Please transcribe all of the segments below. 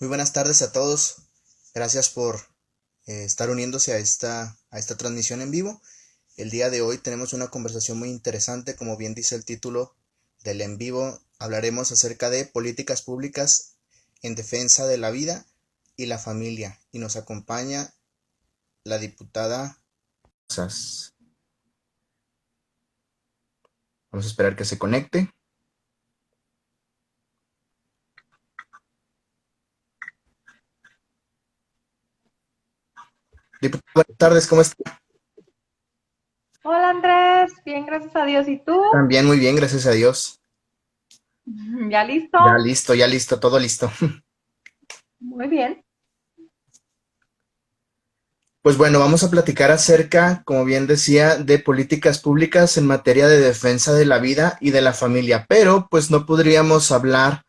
Muy buenas tardes a todos. Gracias por estar uniéndose a esta transmisión en vivo. El día de hoy tenemos una conversación muy interesante, como bien dice el título del en vivo. Hablaremos acerca de políticas públicas en defensa de la vida y la familia. Y nos acompaña la diputada. Vamos a esperar que se conecte. Diputada, buenas tardes, ¿cómo está? Hola Andrés, bien, gracias a Dios. ¿Y tú? También muy bien, gracias a Dios. ¿Ya listo? Ya listo, todo listo. Muy bien. Pues bueno, vamos a platicar acerca, como bien decía, de políticas públicas en materia de defensa de la vida y de la familia, pero pues no podríamos hablar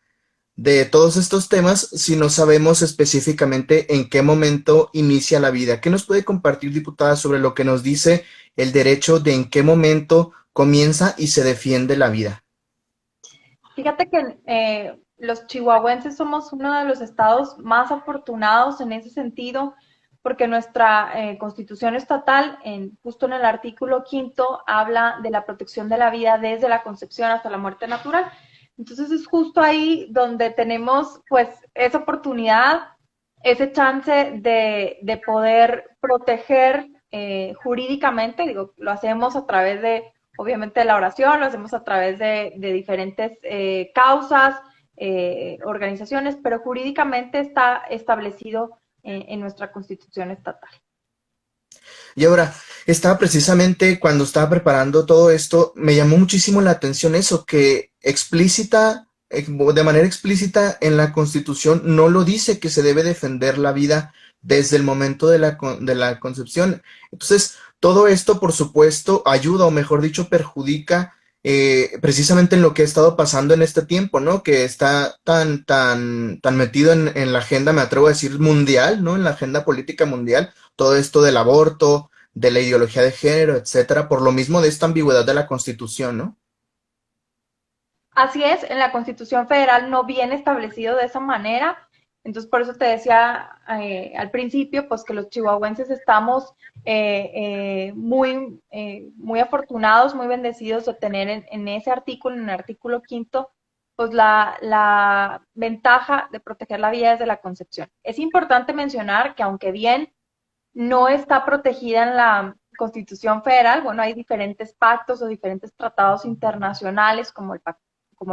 de todos estos temas si no sabemos específicamente en qué momento inicia la vida. ¿Qué nos puede compartir, diputada, sobre lo que nos dice el derecho de en qué momento comienza y se defiende la vida? Fíjate que los chihuahuenses somos uno de los estados más afortunados en ese sentido, porque nuestra constitución estatal, justo en el artículo quinto, habla de la protección de la vida desde la concepción hasta la muerte natural. Entonces es justo ahí donde tenemos pues esa oportunidad, ese chance de poder proteger jurídicamente, digo, lo hacemos a través de obviamente la oración, lo hacemos a través de diferentes causas, organizaciones, pero jurídicamente está establecido en nuestra constitución estatal. Y ahora, estaba precisamente cuando estaba preparando todo esto, me llamó muchísimo la atención eso, que de manera explícita en la Constitución no lo dice que se debe defender la vida desde el momento de de la concepción. Entonces, todo esto, por supuesto, ayuda, o mejor dicho, perjudica precisamente en lo que ha estado pasando en este tiempo, ¿no? Que está tan metido en la agenda, me atrevo a decir, mundial, ¿no? En la agenda política mundial, todo esto del aborto, de la ideología de género, etcétera, por lo mismo de esta ambigüedad de la Constitución, ¿no? Así es, en la Constitución Federal no viene establecido de esa manera. Entonces, por eso te decía al principio, pues que los chihuahuenses estamos muy afortunados, muy bendecidos de tener en ese artículo, en el artículo quinto, pues la ventaja de proteger la vida desde la concepción. Es importante mencionar que aunque bien no está protegida en la Constitución Federal, bueno, hay diferentes pactos o diferentes tratados internacionales como el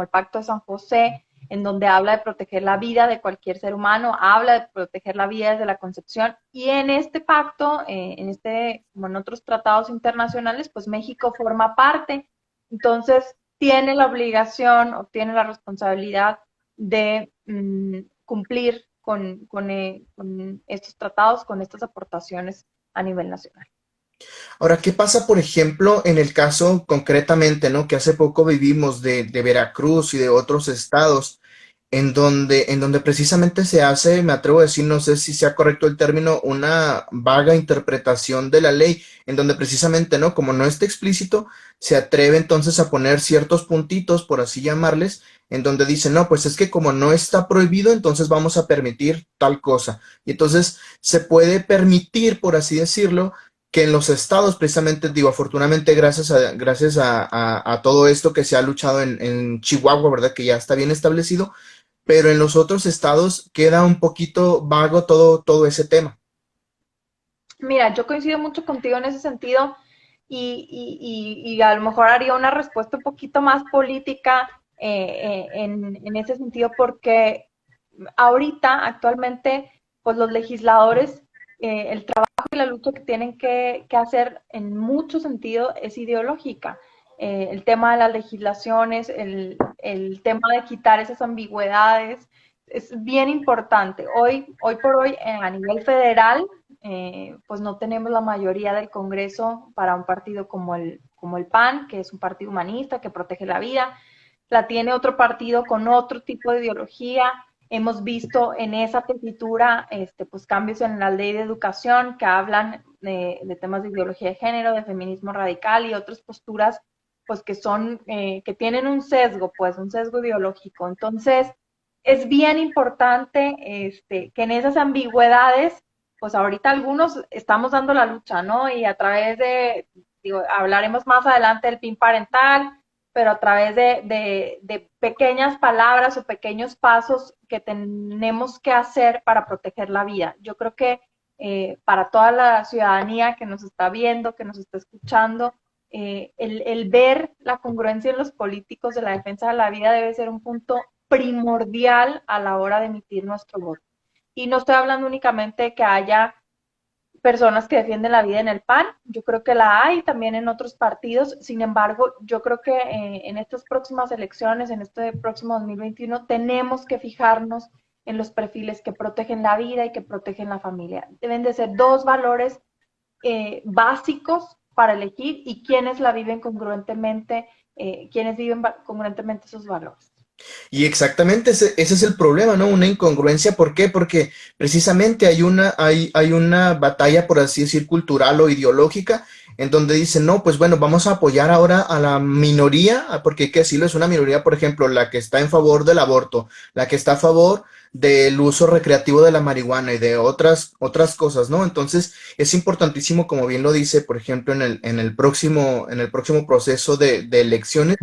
Pacto de San José, en donde habla de proteger la vida de cualquier ser humano, habla de proteger la vida desde la concepción, y en este pacto, como en otros tratados internacionales, pues México forma parte, entonces tiene la obligación o tiene la responsabilidad de cumplir con estos tratados, con estas aportaciones a nivel nacional. Ahora, ¿qué pasa, por ejemplo, en el caso concretamente, ¿no? Que hace poco vivimos de Veracruz y de otros estados, en donde precisamente se hace, me atrevo a decir, no sé si sea correcto el término, una vaga interpretación de la ley, en donde precisamente, ¿no? Como no está explícito, se atreve entonces a poner ciertos puntitos, por así llamarles, en donde dice, no, pues es que como no está prohibido, entonces vamos a permitir tal cosa. Y entonces se puede permitir, por así decirlo, que en los estados, precisamente, digo, afortunadamente, gracias a todo esto que se ha luchado en Chihuahua, ¿verdad? Que ya está bien establecido, pero en los otros estados queda un poquito vago todo ese tema. Mira, yo coincido mucho contigo en ese sentido y a lo mejor haría una respuesta un poquito más política en ese sentido porque ahorita, actualmente, pues los legisladores, el trabajo y la lucha que tienen que hacer en mucho sentido es ideológica. El tema de las legislaciones, el tema de quitar esas ambigüedades, es bien importante. Hoy por hoy, a nivel federal, pues no tenemos la mayoría del Congreso para un partido como el PAN, que es un partido humanista que protege la vida. La tiene otro partido con otro tipo de ideología. Hemos visto en esa tesitura pues cambios en la ley de educación que hablan de temas de ideología de género, de feminismo radical y otras posturas pues que son, que tienen un sesgo ideológico. Entonces, es bien importante que en esas ambigüedades, pues ahorita algunos estamos dando la lucha, ¿no? Y a través de, digo, hablaremos más adelante del PIN parental, pero a través de pequeñas palabras o pequeños pasos que tenemos que hacer para proteger la vida. Yo creo que para toda la ciudadanía que nos está viendo, que nos está escuchando, el ver la congruencia en los políticos de la defensa de la vida debe ser un punto primordial a la hora de emitir nuestro voto. Y no estoy hablando únicamente de que haya personas que defienden la vida en el PAN, yo creo que la hay también en otros partidos, sin embargo, yo creo que en estas próximas elecciones, en este próximo 2021, tenemos que fijarnos en los perfiles que protegen la vida y que protegen la familia. Deben de ser dos valores básicos para elegir y quienes la viven congruentemente, quienes viven congruentemente esos valores. Y exactamente ese es el problema, ¿no? Una incongruencia. ¿Por qué? Porque precisamente hay una batalla, por así decir, cultural o ideológica, en donde dicen, no, pues bueno, vamos a apoyar ahora a la minoría, porque hay que decirlo, es una minoría, por ejemplo, la que está en favor del aborto, la que está a favor del uso recreativo de la marihuana y de otras cosas, ¿no? Entonces, es importantísimo, como bien lo dice, por ejemplo, en el próximo proceso de elecciones,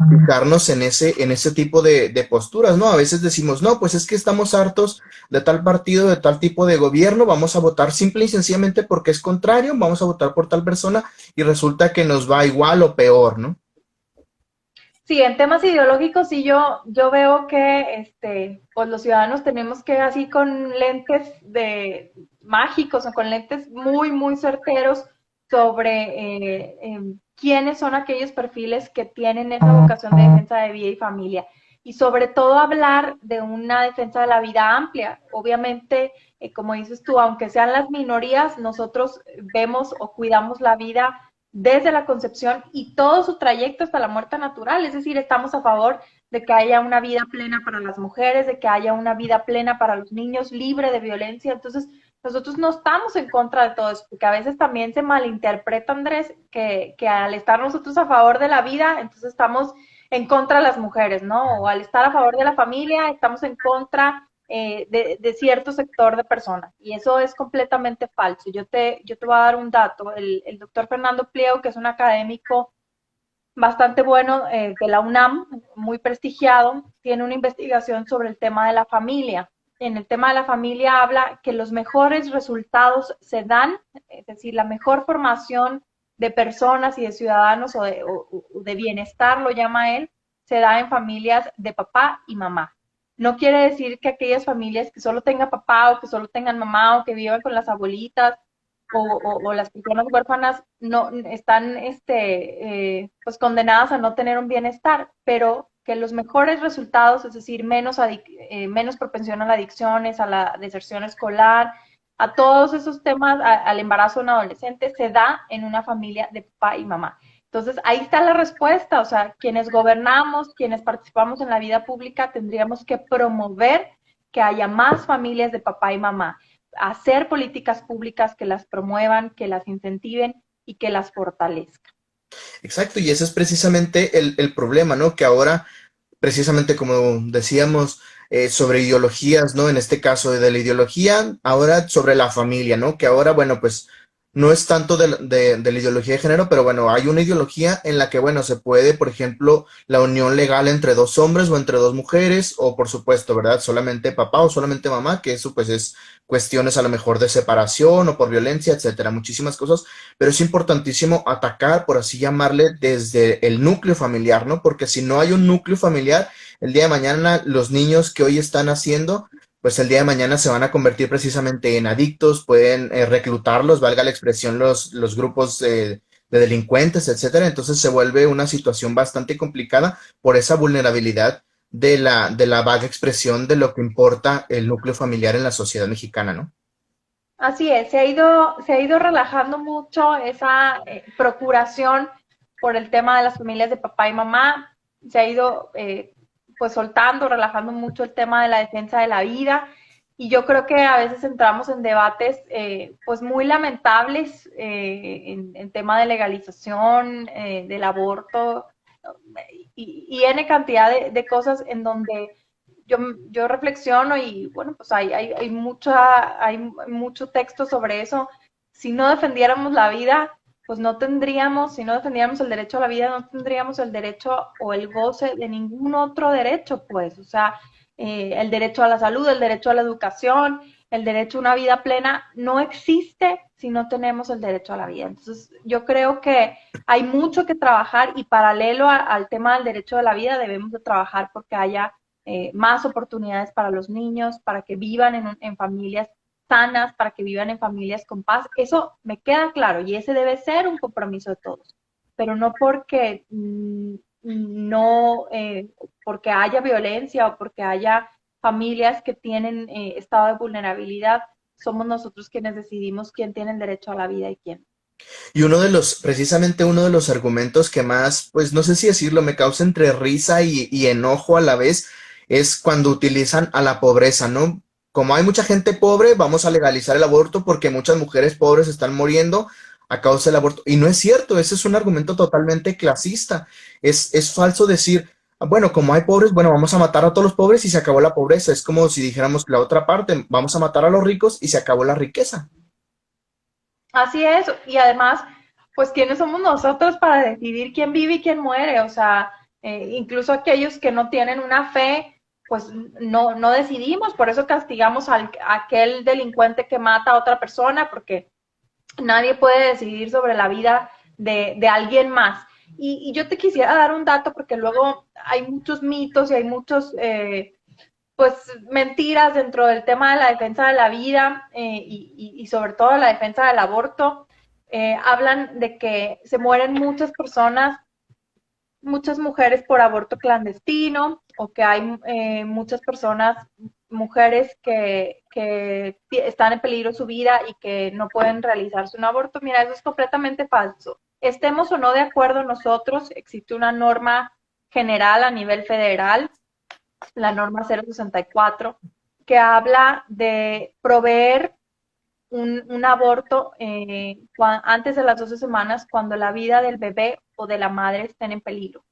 fijarnos en ese tipo de posturas, ¿no? A veces decimos, no, pues es que estamos hartos de tal partido, de tal tipo de gobierno, vamos a votar simple y sencillamente porque es contrario, vamos a votar por tal persona y resulta que nos va igual o peor, ¿no? Sí, en temas ideológicos sí yo veo que pues los ciudadanos tenemos que así con lentes de mágicos o con lentes muy, muy certeros sobre quiénes son aquellos perfiles que tienen esa vocación de defensa de vida y familia. Y sobre todo hablar de una defensa de la vida amplia. Obviamente, como dices tú, aunque sean las minorías, nosotros vemos o cuidamos la vida desde la concepción y todo su trayecto hasta la muerte natural. Es decir, estamos a favor de que haya una vida plena para las mujeres, de que haya una vida plena para los niños, libre de violencia. Entonces, nosotros no estamos en contra de todo eso, porque a veces también se malinterpreta, Andrés, que al estar nosotros a favor de la vida, entonces estamos en contra de las mujeres, ¿no? O al estar a favor de la familia, estamos en contra de cierto sector de personas. Y eso es completamente falso. Yo te voy a dar un dato. El doctor Fernando Pliego, que es un académico bastante bueno de la UNAM, muy prestigiado, tiene una investigación sobre el tema de la familia. En el tema de la familia habla que los mejores resultados se dan, es decir, la mejor formación de personas y de ciudadanos o de bienestar, lo llama él, se da en familias de papá y mamá. No quiere decir que aquellas familias que solo tengan papá o que solo tengan mamá o que vivan con las abuelitas o las personas huérfanas no están pues condenadas a no tener un bienestar, pero que los mejores resultados, es decir, menos propensión a las adicciones, a la deserción escolar, a todos esos temas, al embarazo en adolescentes, se da en una familia de papá y mamá. Entonces, ahí está la respuesta, o sea, quienes gobernamos, quienes participamos en la vida pública, tendríamos que promover que haya más familias de papá y mamá, hacer políticas públicas que las promuevan, que las incentiven y que las fortalezcan. Exacto, y ese es precisamente el problema, ¿no? Que ahora, precisamente como decíamos, sobre ideologías, ¿no? En este caso de la ideología, ahora sobre la familia, ¿no? Que ahora, bueno, pues no es tanto de la ideología de género, pero bueno, hay una ideología en la que, bueno, se puede, por ejemplo, la unión legal entre dos hombres o entre dos mujeres, o por supuesto, ¿verdad? Solamente papá o solamente mamá, que eso pues es cuestiones a lo mejor de separación o por violencia, etcétera, muchísimas cosas, pero es importantísimo atacar, por así llamarle, desde el núcleo familiar, ¿no? Porque si no hay un núcleo familiar, el día de mañana los niños que hoy están haciendo, pues el día de mañana se van a convertir precisamente en adictos, pueden reclutarlos, valga la expresión, los grupos de delincuentes, etcétera. Entonces se vuelve una situación bastante complicada por esa vulnerabilidad de la vaga expresión de lo que importa el núcleo familiar en la sociedad mexicana, ¿no? Así es, se ha ido relajando mucho esa procuración por el tema de las familias de papá y mamá, se ha ido pues soltando, relajando mucho el tema de la defensa de la vida y yo creo que a veces entramos en debates pues muy lamentables en tema de legalización del aborto y N cantidad de cosas en donde yo, yo reflexiono y bueno, pues hay mucho texto sobre eso. Si no defendiéramos la vida, pues no tendríamos, si no defendiéramos el derecho a la vida, no tendríamos el derecho o el goce de ningún otro derecho, pues, o sea, el derecho a la salud, el derecho a la educación, el derecho a una vida plena, no existe si no tenemos el derecho a la vida. Entonces, yo creo que hay mucho que trabajar y paralelo al tema del derecho a la vida debemos de trabajar porque haya más oportunidades para los niños, para que vivan en familias sanas, para que vivan en familias con paz. Eso me queda claro y ese debe ser un compromiso de todos, pero no porque no porque haya violencia o porque haya familias que tienen estado de vulnerabilidad, somos nosotros quienes decidimos quién tiene el derecho a la vida y quién. Y precisamente uno de los argumentos que más, pues no sé si decirlo, me causa entre risa y enojo a la vez, es cuando utilizan a la pobreza, ¿no? Como hay mucha gente pobre, vamos a legalizar el aborto porque muchas mujeres pobres están muriendo a causa del aborto. Y no es cierto, ese es un argumento totalmente clasista. Es falso decir, bueno, como hay pobres, bueno, vamos a matar a todos los pobres y se acabó la pobreza. Es como si dijéramos la otra parte, vamos a matar a los ricos y se acabó la riqueza. Así es, y además, pues, ¿quiénes somos nosotros para decidir quién vive y quién muere? O sea, incluso aquellos que no tienen una fe, pues no decidimos, por eso castigamos a aquel delincuente que mata a otra persona, porque nadie puede decidir sobre la vida de alguien más. Y yo te quisiera dar un dato, porque luego hay muchos mitos y hay muchos pues mentiras dentro del tema de la defensa de la vida y sobre todo la defensa del aborto. Hablan de que se mueren muchas personas, muchas mujeres por aborto clandestino o que hay muchas personas, mujeres que están en peligro su vida y que no pueden realizarse un aborto. Mira, eso es completamente falso. Estemos o no de acuerdo nosotros, existe una norma general a nivel federal, la norma 064, que habla de proveer un aborto antes de las 12 semanas cuando la vida del bebé o de la madre estén en peligro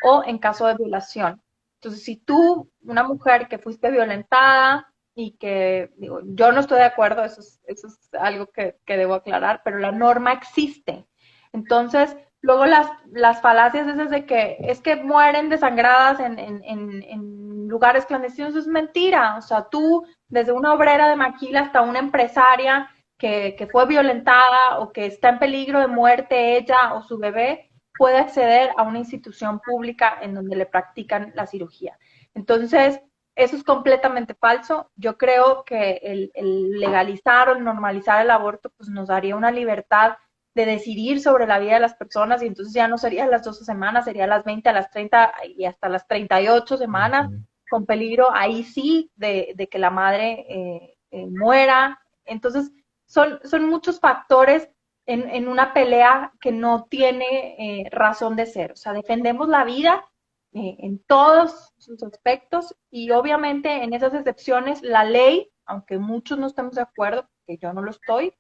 o en caso de violación. Entonces, si tú, una mujer que fuiste violentada y que, digo, yo no estoy de acuerdo, eso es algo que debo aclarar, pero la norma existe. Entonces, luego las falacias esas de que es que mueren desangradas en lugares clandestinos, es mentira. O sea, tú, desde una obrera de maquila hasta una empresaria que fue violentada o que está en peligro de muerte ella o su bebé, puede acceder a una institución pública en donde le practican la cirugía. Entonces, eso es completamente falso. Yo creo que el legalizar o el normalizar el aborto pues nos daría una libertad de decidir sobre la vida de las personas y entonces ya no serían las 12 semanas, serían las 20, a las 30 y hasta las 38 semanas con peligro ahí sí de que la madre muera. Entonces son muchos factores en una pelea que no tiene razón de ser. O sea, defendemos la vida en todos sus aspectos y obviamente en esas excepciones la ley, aunque muchos no estemos de acuerdo, que yo no lo estoy,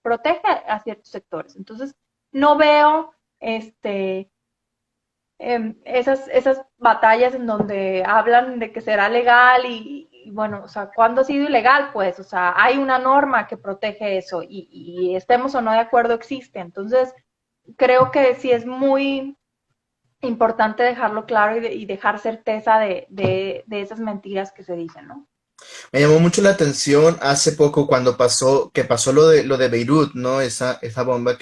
protege a ciertos sectores. Entonces, no veo esas batallas en donde hablan de que será legal y bueno, o sea, ¿cuándo ha sido ilegal? Pues, o sea, hay una norma que protege eso y estemos o no de acuerdo, existe. Entonces, creo que sí es muy importante dejarlo claro y dejar certeza de esas mentiras que se dicen, ¿no? Me llamó mucho la atención hace poco cuando pasó lo de Beirut, ¿no? Esa bomba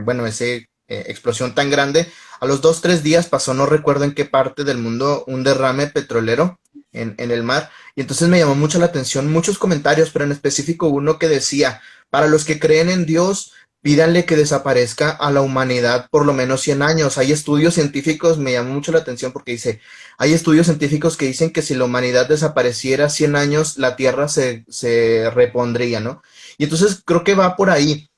bueno, esa explosión tan grande. A los 2, 3 días pasó, no recuerdo en qué parte del mundo, un derrame petrolero en el mar. Y entonces me llamó mucho la atención muchos comentarios, pero en específico uno que decía, para los que creen en Dios, pídanle que desaparezca a la humanidad por lo menos 100 años. Hay estudios científicos, me llamó mucho la atención porque dice, hay estudios científicos que dicen que si la humanidad desapareciera 100 años, la Tierra se repondría, ¿no? Y entonces creo que va por ahí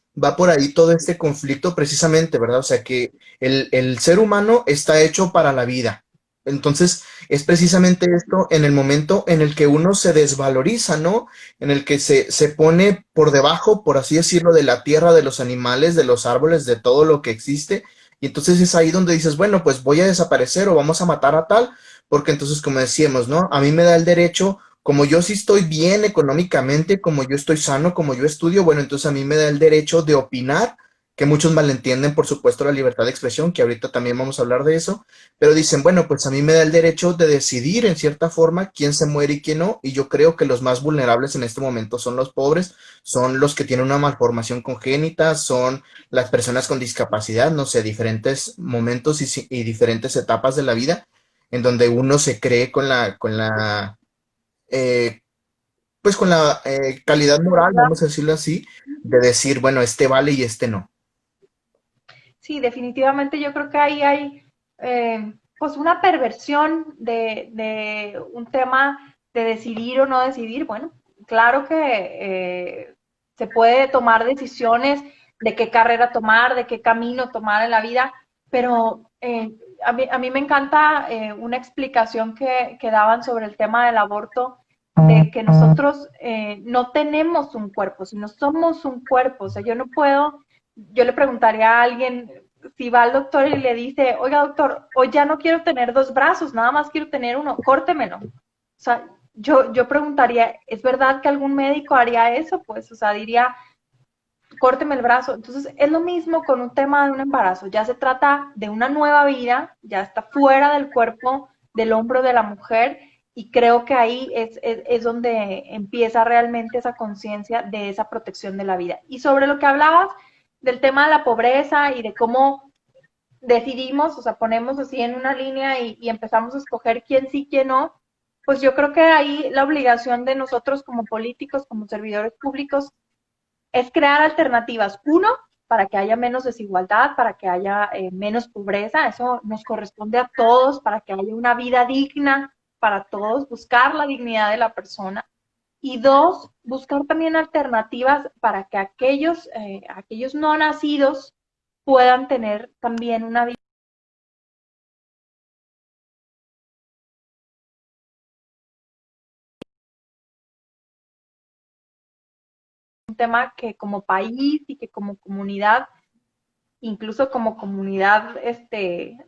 todo este conflicto precisamente, ¿verdad? O sea, que el ser humano está hecho para la vida. Entonces, es precisamente esto en el momento en el que uno se desvaloriza, ¿no? En el que se pone por debajo, por así decirlo, de la tierra, de los animales, de los árboles, de todo lo que existe. Y entonces es ahí donde dices, bueno, pues voy a desaparecer o vamos a matar a tal, porque entonces, como decíamos, ¿no? A mí me da el derecho, como yo sí estoy bien económicamente, como yo estoy sano, como yo estudio, bueno, entonces a mí me da el derecho de opinar, que muchos malentienden, por supuesto, la libertad de expresión, que ahorita también vamos a hablar de eso, pero dicen, bueno, pues a mí me da el derecho de decidir en cierta forma quién se muere y quién no, y yo creo que los más vulnerables en este momento son los pobres, son los que tienen una malformación congénita, son las personas con discapacidad, no sé, diferentes momentos y diferentes etapas de la vida en donde uno se cree eh, pues con la calidad moral, vamos a decirlo así, de decir, bueno, este vale y este no. Sí, definitivamente yo creo que ahí hay pues una perversión de un tema de decidir o no decidir. Bueno, claro que se puede tomar decisiones de qué carrera tomar, de qué camino tomar en la vida, pero a mí me encanta una explicación que daban sobre el tema del aborto, de que nosotros no tenemos un cuerpo, sino somos un cuerpo. O sea, yo no puedo, yo le preguntaría a alguien si va al doctor y le dice, oiga doctor, hoy ya no quiero tener dos brazos, nada más quiero tener uno, córtemelo. O sea, yo preguntaría, ¿es verdad que algún médico haría eso? Pues, o sea, diría, córteme el brazo. Entonces, es lo mismo con un tema de un embarazo. Ya se trata de una nueva vida, ya está fuera del cuerpo, del hombro de la mujer, y creo que ahí es donde empieza realmente esa conciencia de esa protección de la vida. Y sobre lo que hablabas del tema de la pobreza y de cómo decidimos, o sea, ponemos así en una línea y empezamos a escoger quién sí, quién no, pues yo creo que ahí la obligación de nosotros como políticos, como servidores públicos, es crear alternativas. Uno, para que haya menos desigualdad, para que haya menos pobreza, eso nos corresponde a todos, para que haya una vida digna para todos, buscar la dignidad de la persona. Y dos, buscar también alternativas para que aquellos no nacidos puedan tener también una vida. Un tema que como país y que como comunidad, incluso como comunidad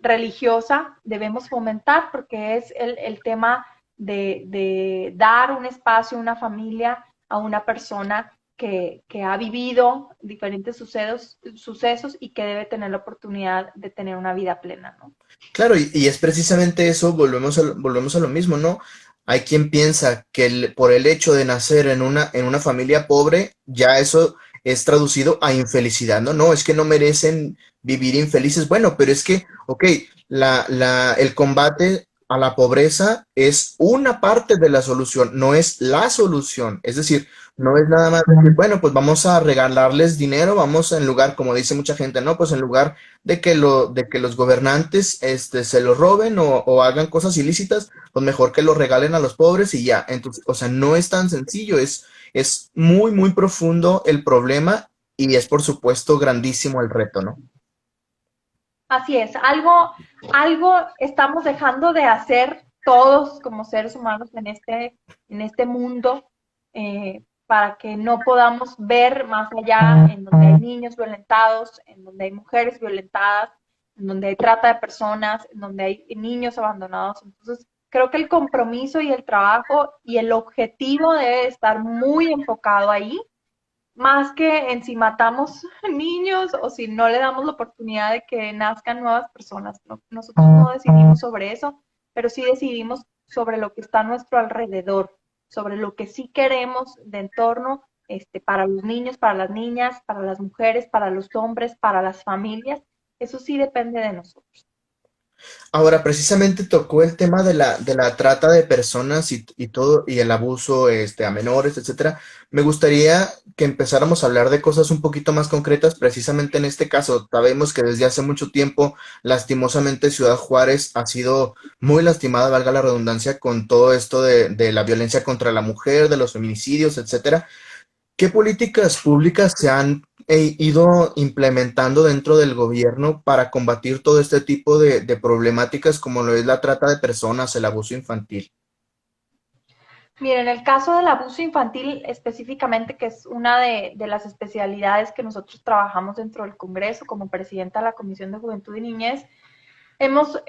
religiosa, debemos fomentar, porque es el tema de dar un espacio, una familia a una persona que ha vivido diferentes sucesos y que debe tener la oportunidad de tener una vida plena, ¿no? Claro, y es precisamente eso, volvemos a lo mismo, ¿no? Hay quien piensa que por el hecho de nacer en una familia pobre, ya eso es traducido a infelicidad, ¿no? No, es que no merecen vivir infelices. Bueno, pero es que, ok, el combate a la pobreza es una parte de la solución, no es la solución. Es decir, no es nada más decir, bueno, pues vamos a regalarles dinero, vamos en lugar, como dice mucha gente, ¿no? Pues en lugar de que los gobernantes se lo roben o hagan cosas ilícitas, pues mejor que lo regalen a los pobres y ya. Entonces, o sea, no es tan sencillo, es muy, muy profundo el problema y es por supuesto grandísimo el reto, ¿no? Así es, algo estamos dejando de hacer todos como seres humanos en este mundo, para que no podamos ver más allá, en donde hay niños violentados, en donde hay mujeres violentadas, en donde hay trata de personas, en donde hay niños abandonados. Entonces, creo que el compromiso y el trabajo y el objetivo debe estar muy enfocado ahí, más que en si matamos niños o si no le damos la oportunidad de que nazcan nuevas personas. No, nosotros no decidimos sobre eso, pero sí decidimos sobre lo que está a nuestro alrededor, sobre lo que sí queremos de entorno, para los niños, para las niñas, para las mujeres, para los hombres, para las familias. Eso sí depende de nosotros. Ahora, precisamente tocó el tema de la trata de personas y todo, y el abuso a menores, etcétera. Me gustaría que empezáramos a hablar de cosas un poquito más concretas, precisamente en este caso. Sabemos que desde hace mucho tiempo, lastimosamente, Ciudad Juárez ha sido muy lastimada, valga la redundancia, con todo esto de la violencia contra la mujer, de los feminicidios, etcétera. ¿Qué políticas públicas se han ido implementando dentro del gobierno para combatir todo este tipo de problemáticas como lo es la trata de personas, el abuso infantil? Miren, en el caso del abuso infantil específicamente, que es una de las especialidades que nosotros trabajamos dentro del Congreso como presidenta de la Comisión de Juventud y Niñez, Hemos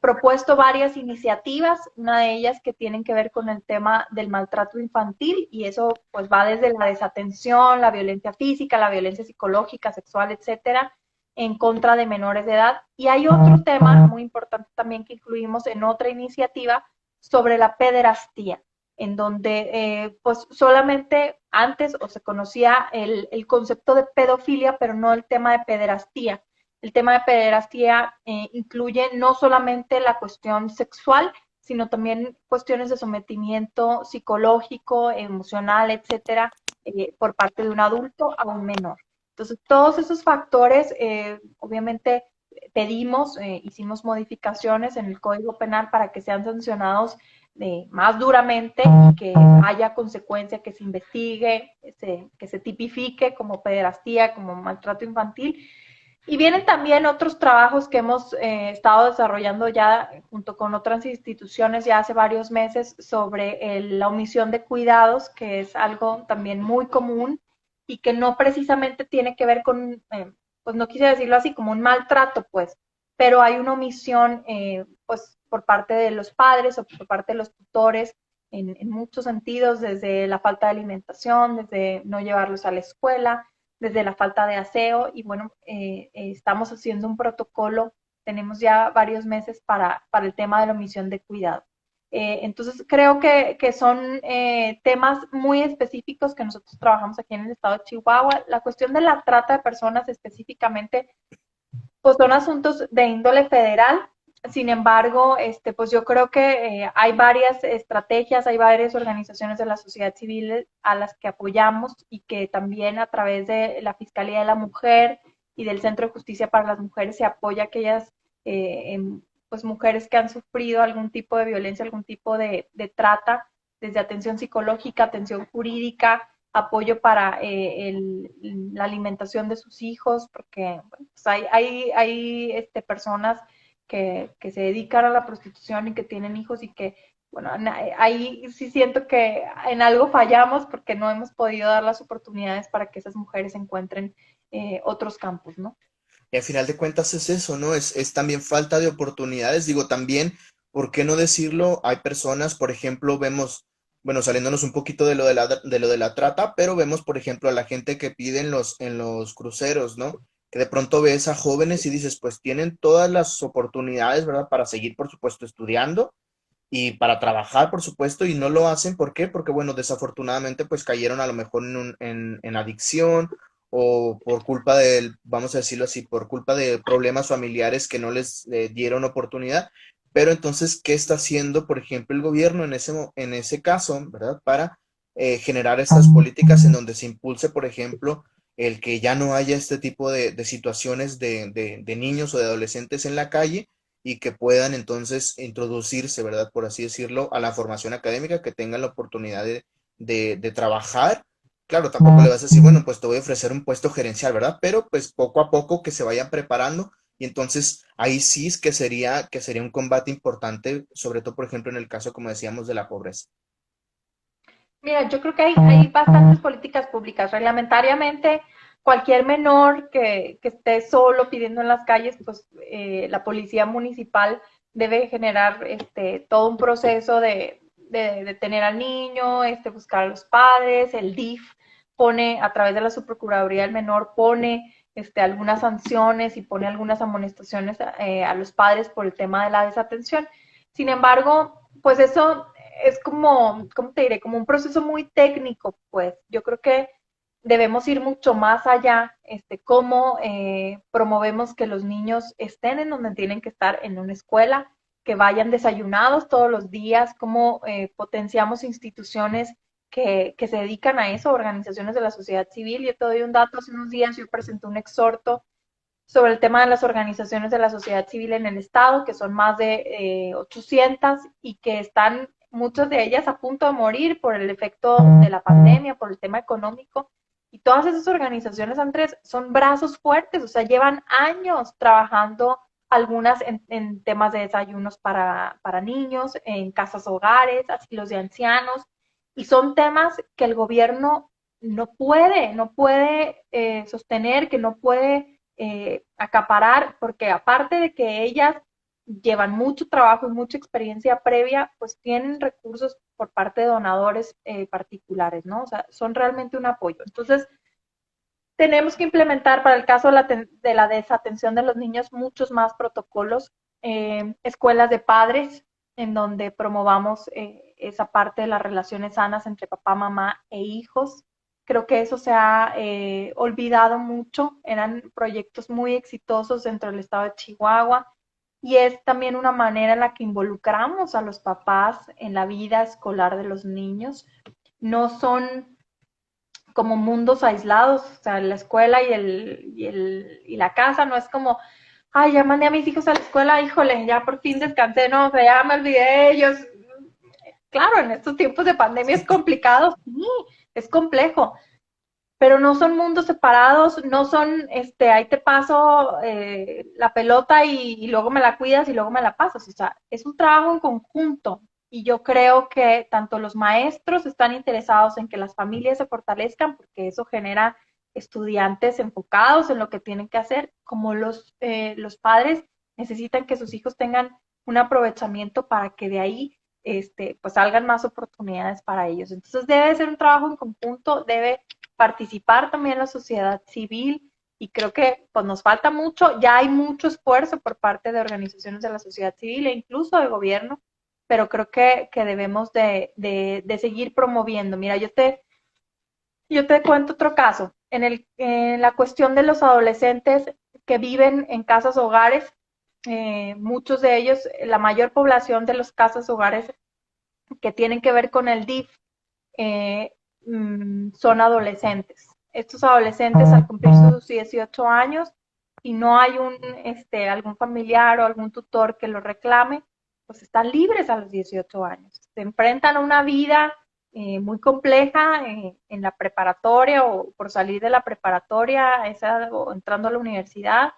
propuesto varias iniciativas, una de ellas que tienen que ver con el tema del maltrato infantil, y eso pues va desde la desatención, la violencia física, la violencia psicológica, sexual, etcétera, en contra de menores de edad. Y hay otro tema muy importante también que incluimos en otra iniciativa sobre la pederastía, en donde pues solamente antes o se conocía el concepto de pedofilia, pero no el tema de pederastía. El tema de pederastía incluye no solamente la cuestión sexual, sino también cuestiones de sometimiento psicológico, emocional, etcétera, por parte de un adulto a un menor. Entonces, todos esos factores, obviamente, pedimos, hicimos modificaciones en el Código Penal para que sean sancionados más duramente y que haya consecuencia, que se investigue, que se tipifique como pederastía, como maltrato infantil. Y vienen también otros trabajos que hemos estado desarrollando ya junto con otras instituciones ya hace varios meses sobre la omisión de cuidados, que es algo también muy común y que no precisamente tiene que ver con, pues no quise decirlo así, como un maltrato, pues, pero hay una omisión, pues, por parte de los padres o por parte de los tutores en muchos sentidos, desde la falta de alimentación, desde no llevarlos a la escuela, desde la falta de aseo y bueno, estamos haciendo un protocolo, tenemos ya varios meses para el tema de la omisión de cuidado. Entonces creo que son temas muy específicos que nosotros trabajamos aquí en el estado de Chihuahua. La cuestión de la trata de personas específicamente pues son asuntos de índole federal. Sin embargo, pues yo creo que hay varias estrategias, hay varias organizaciones de la sociedad civil a las que apoyamos y que también a través de la Fiscalía de la Mujer y del Centro de Justicia para las Mujeres se apoya a aquellas pues mujeres que han sufrido algún tipo de violencia, algún tipo de trata, desde atención psicológica, atención jurídica, apoyo para la alimentación de sus hijos, porque bueno, pues hay personas que se dedican a la prostitución y que tienen hijos y que, bueno, ahí sí siento que en algo fallamos porque no hemos podido dar las oportunidades para que esas mujeres encuentren otros campos, ¿no? Y al final de cuentas es eso, ¿no? Es también falta de oportunidades. Digo, también, ¿por qué no decirlo? Hay personas, por ejemplo, vemos, bueno, saliéndonos un poquito de lo de la trata, pero vemos, por ejemplo, a la gente que pide en los cruceros, ¿no? Que de pronto ves a jóvenes y dices, pues tienen todas las oportunidades, ¿verdad? Para seguir, por supuesto, estudiando y para trabajar, por supuesto, y no lo hacen. ¿Por qué? Porque, bueno, desafortunadamente, pues cayeron a lo mejor en adicción o por culpa de, vamos a decirlo así, por culpa de problemas familiares que no les dieron oportunidad. Pero entonces, ¿qué está haciendo, por ejemplo, el gobierno en ese caso, ¿verdad? Para generar estas políticas en donde se impulse, por ejemplo, el que ya no haya este tipo de situaciones de niños o de adolescentes en la calle y que puedan entonces introducirse, ¿verdad? Por así decirlo, a la formación académica, que tengan la oportunidad de trabajar. Claro, tampoco le vas a decir, bueno, pues te voy a ofrecer un puesto gerencial, ¿verdad? Pero pues poco a poco que se vayan preparando y entonces ahí sí es que sería un combate importante, sobre todo, por ejemplo, en el caso, como decíamos, de la pobreza. Mira, yo creo que hay bastantes políticas públicas. Reglamentariamente, cualquier menor que esté solo pidiendo en las calles, pues la policía municipal debe generar todo un proceso de detener al niño, buscar a los padres, el DIF pone a través de la Subprocuraduría del Menor, pone algunas sanciones y pone algunas amonestaciones a los padres por el tema de la desatención. Sin embargo, pues eso es como, ¿cómo te diré? Como un proceso muy técnico, pues. Yo creo que debemos ir mucho más allá, cómo promovemos que los niños estén en donde tienen que estar, en una escuela, que vayan desayunados todos los días, cómo potenciamos instituciones que se dedican a eso, organizaciones de la sociedad civil. Yo te doy un dato, hace unos días yo presenté un exhorto sobre el tema de las organizaciones de la sociedad civil en el Estado, que son más de 800 y que están muchas de ellas a punto de morir por el efecto de la pandemia, por el tema económico. Y todas esas organizaciones, Andrés, son brazos fuertes, o sea, llevan años trabajando algunas en temas de desayunos para niños, en casas hogares, asilos de ancianos, y son temas que el gobierno no puede sostener, que no puede acaparar, porque aparte de que ellas llevan mucho trabajo y mucha experiencia previa, pues tienen recursos por parte de donadores particulares, ¿no? O sea, son realmente un apoyo. Entonces, tenemos que implementar para el caso de la desatención de los niños muchos más protocolos, escuelas de padres, en donde promovamos esa parte de las relaciones sanas entre papá, mamá e hijos. Creo que eso se ha olvidado mucho, eran proyectos muy exitosos dentro del estado de Chihuahua y es también una manera en la que involucramos a los papás en la vida escolar de los niños. No son como mundos aislados, o sea, la escuela y la casa no es como, ay, ya mandé a mis hijos a la escuela, híjole, ya por fin descansé, no, o sea, ya me olvidé de ellos. Claro, en estos tiempos de pandemia es complicado, sí, es complejo, pero no son mundos separados, no son, ahí te paso la pelota y luego me la cuidas y luego me la pasas, o sea, es un trabajo en conjunto y yo creo que tanto los maestros están interesados en que las familias se fortalezcan porque eso genera estudiantes enfocados en lo que tienen que hacer, como los padres necesitan que sus hijos tengan un aprovechamiento para que de ahí pues salgan más oportunidades para ellos. Entonces debe ser un trabajo en conjunto, debe participar también la sociedad civil y creo que pues nos falta mucho, ya hay mucho esfuerzo por parte de organizaciones de la sociedad civil e incluso de gobierno, pero creo que debemos de seguir promoviendo. Mira, yo te cuento otro caso. En la cuestión de los adolescentes que viven en casas hogares, muchos de ellos, la mayor población de los casas hogares que tienen que ver con el DIF, eh, son adolescentes. Estos adolescentes al cumplir sus 18 años y no hay algún familiar o algún tutor que los reclame, pues están libres a los 18 años. Se enfrentan a una vida muy compleja en la preparatoria o por salir de la preparatoria o entrando a la universidad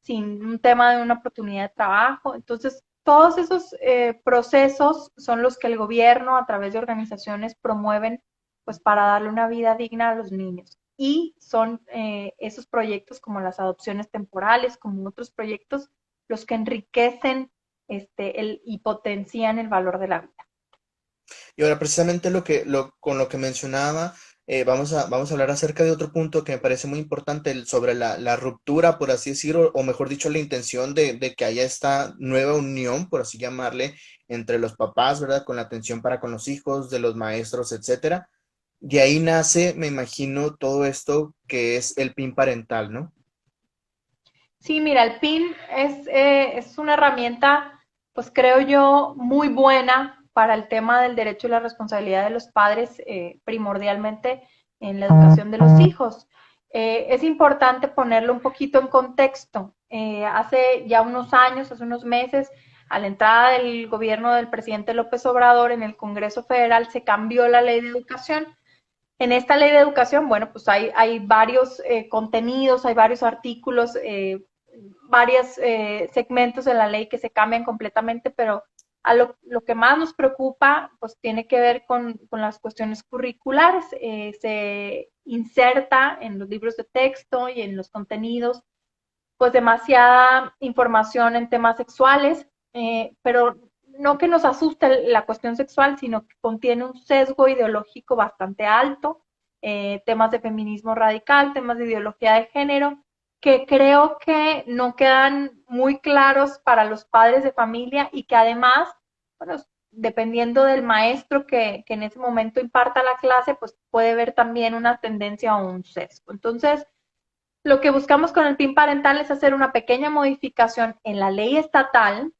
sin un tema de una oportunidad de trabajo. Entonces, todos esos procesos son los que el gobierno a través de organizaciones promueven pues para darle una vida digna a los niños. Y son esos proyectos como las adopciones temporales, como otros proyectos, los que enriquecen y potencian el valor de la vida. Y ahora, precisamente con lo que mencionaba, vamos a hablar acerca de otro punto que me parece muy importante, sobre la ruptura, por así decirlo, o mejor dicho, la intención de que haya esta nueva unión, por así llamarle, entre los papás, ¿verdad? Con la atención para con los hijos, de los maestros, etcétera. De ahí nace, me imagino, todo esto que es el PIN parental, ¿no? Sí, mira, el PIN es una herramienta, pues creo yo, muy buena para el tema del derecho y la responsabilidad de los padres, primordialmente en la educación de los hijos. Es importante ponerlo un poquito en contexto. Hace ya unos años, hace unos meses, a la entrada del gobierno del presidente López Obrador en el Congreso Federal se cambió la ley de educación. En esta ley de educación, bueno, pues hay varios contenidos, hay varios artículos, varios segmentos de la ley que se cambian completamente, pero a lo que más nos preocupa, pues tiene que ver con las cuestiones curriculares. Se inserta en los libros de texto y en los contenidos, pues demasiada información en temas sexuales, pero no que nos asuste la cuestión sexual, sino que contiene un sesgo ideológico bastante alto, temas de feminismo radical, temas de ideología de género, que creo que no quedan muy claros para los padres de familia y que además, bueno, dependiendo del maestro que en ese momento imparta la clase, pues puede ver también una tendencia o un sesgo. Entonces, lo que buscamos con el PIN parental es hacer una pequeña modificación en la ley estatal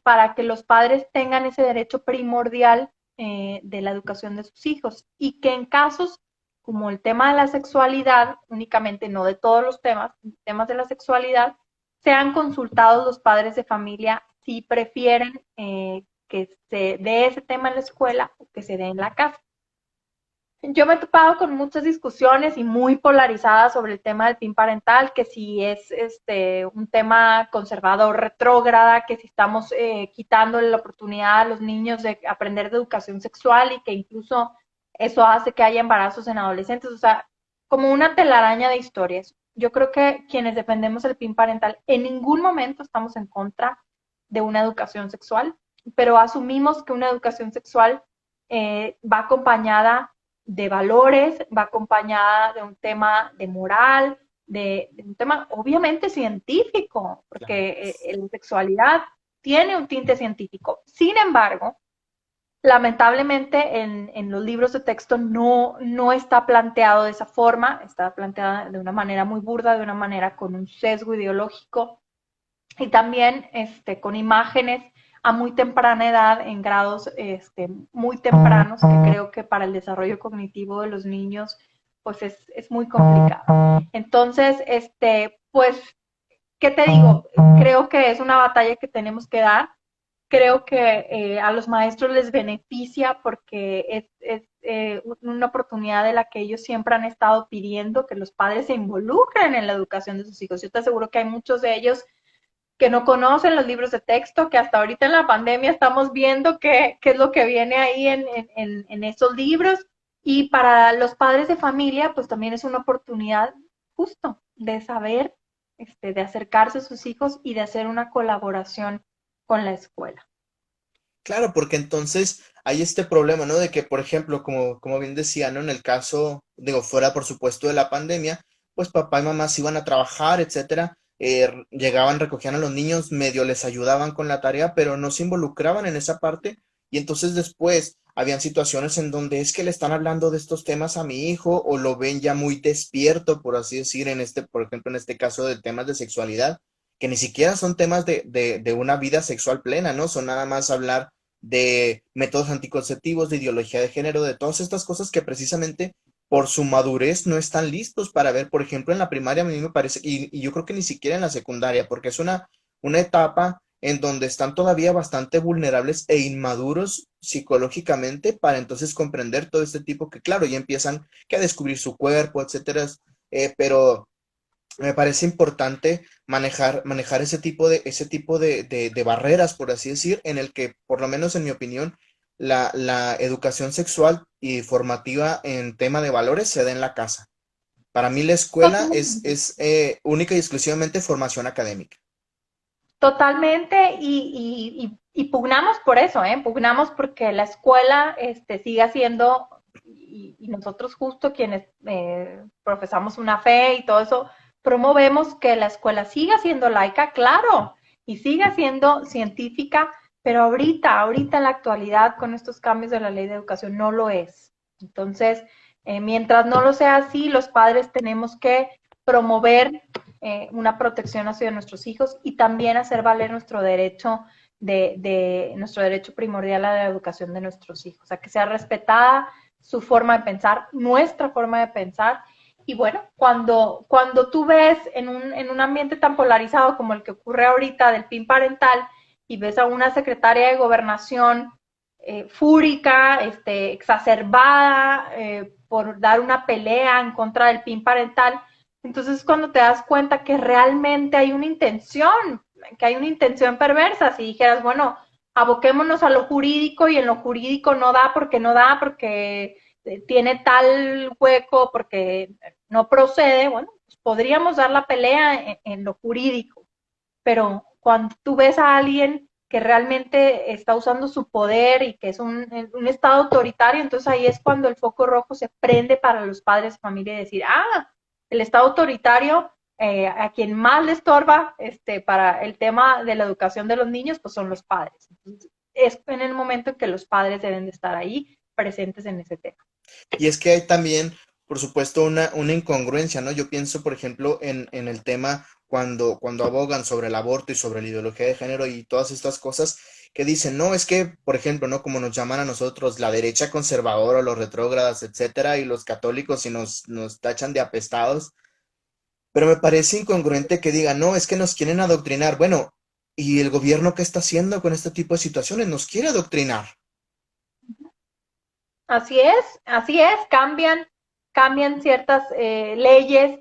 para que los padres tengan ese derecho primordial de la educación de sus hijos y que en casos como el tema de la sexualidad, únicamente no de todos los temas de la sexualidad, sean consultados los padres de familia si prefieren que se dé ese tema en la escuela o que se dé en la casa. Yo me he topado con muchas discusiones y muy polarizadas sobre el tema del PIN parental, que si es un tema conservador, retrógrada, que si estamos quitándole la oportunidad a los niños de aprender de educación sexual y que incluso eso hace que haya embarazos en adolescentes, o sea, como una telaraña de historias. Yo creo que quienes defendemos el PIN parental en ningún momento estamos en contra de una educación sexual, pero asumimos que una educación sexual va acompañada de valores, va acompañada de un tema de moral, de un tema obviamente científico, Claro. porque la sexualidad tiene un tinte científico. Sin embargo, lamentablemente en los libros de texto no está planteado de esa forma, está planteada de una manera muy burda, de una manera con un sesgo ideológico y también con imágenes a muy temprana edad, en grados muy tempranos, que creo que para el desarrollo cognitivo de los niños pues es muy complicado. Entonces, pues, ¿qué te digo? Creo que es una batalla que tenemos que dar. Creo que a los maestros les beneficia porque es una oportunidad de la que ellos siempre han estado pidiendo, que los padres se involucren en la educación de sus hijos. Yo te aseguro que hay muchos de ellos que no conocen los libros de texto, que hasta ahorita en la pandemia estamos viendo qué es lo que viene ahí en esos libros. Y para los padres de familia, pues también es una oportunidad justo de saber, de acercarse a sus hijos y de hacer una colaboración con la escuela. Claro, porque entonces hay este problema, ¿no? De que, por ejemplo, como bien decía, ¿no? En el caso, digo, fuera por supuesto de la pandemia, pues papá y mamá se iban a trabajar, etcétera, llegaban, recogían a los niños, medio les ayudaban con la tarea, pero no se involucraban en esa parte. Y entonces después habían situaciones en donde es que le están hablando de estos temas a mi hijo o lo ven ya muy despierto, por así decir, por ejemplo, en este caso de temas de sexualidad que ni siquiera son temas de una vida sexual plena, ¿no? Son nada más hablar de métodos anticonceptivos, de ideología de género, de todas estas cosas que precisamente por su madurez no están listos para ver, por ejemplo, en la primaria a mí me parece, y yo creo que ni siquiera en la secundaria, porque es una etapa en donde están todavía bastante vulnerables e inmaduros psicológicamente para entonces comprender todo este tipo que, claro, ya empiezan que a descubrir su cuerpo, etcétera, pero me parece importante manejar ese tipo de barreras, por así decir, en el que, por lo menos en mi opinión, la educación sexual y formativa en tema de valores se da en la casa. Para mí la escuela Totalmente. es única y exclusivamente formación académica. Totalmente, y pugnamos por eso, ¿eh? Pugnamos porque la escuela siga siendo, y nosotros justo quienes profesamos una fe y todo eso, promovemos que la escuela siga siendo laica, claro, y siga siendo científica, pero ahorita en la actualidad, con estos cambios de la ley de educación, no lo es. Entonces, mientras no lo sea así, los padres tenemos que promover una protección hacia nuestros hijos y también hacer valer nuestro derecho primordial a la educación de nuestros hijos, a que sea respetada su forma de pensar, nuestra forma de pensar. Y bueno, cuando tú ves en un ambiente tan polarizado como el que ocurre ahorita del PIN parental y ves a una secretaria de gobernación fúrica, exacerbada, por dar una pelea en contra del PIN parental, entonces cuando te das cuenta que realmente hay una intención, que hay una intención perversa, si dijeras, bueno, aboquémonos a lo jurídico y en lo jurídico no da, porque tiene tal hueco, porque no procede, bueno, pues podríamos dar la pelea en lo jurídico, pero cuando tú ves a alguien que realmente está usando su poder y que es un estado autoritario, entonces ahí es cuando el foco rojo se prende para los padres de familia y decir, el estado autoritario a quien más le estorba para el tema de la educación de los niños, pues son los padres. Entonces, es en el momento en que los padres deben de estar ahí presentes en ese tema. Y es que hay también, por supuesto, una incongruencia, ¿no? Yo pienso, por ejemplo, en el tema cuando abogan sobre el aborto y sobre la ideología de género y todas estas cosas que dicen, no, es que, por ejemplo, ¿no? Como nos llaman a nosotros la derecha conservadora o los retrógradas, etcétera, y los católicos y nos tachan de apestados, pero me parece incongruente que digan, no, es que nos quieren adoctrinar. Bueno, ¿y el gobierno qué está haciendo con este tipo de situaciones? Nos quiere adoctrinar. Así es, cambian ciertas leyes,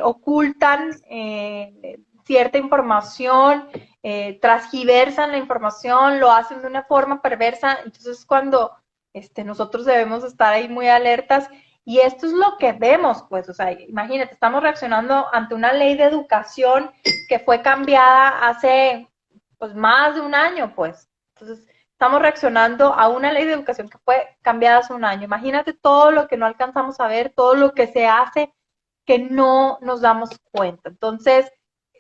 ocultan cierta información, transgiversan la información, lo hacen de una forma perversa, entonces cuando nosotros debemos estar ahí muy alertas y esto es lo que vemos, pues, o sea, imagínate, estamos reaccionando ante una ley de educación que fue cambiada hace pues más de un año, pues. Entonces, estamos reaccionando a una ley de educación que fue cambiada hace un año. Imagínate todo lo que no alcanzamos a ver, todo lo que se hace que no nos damos cuenta. Entonces,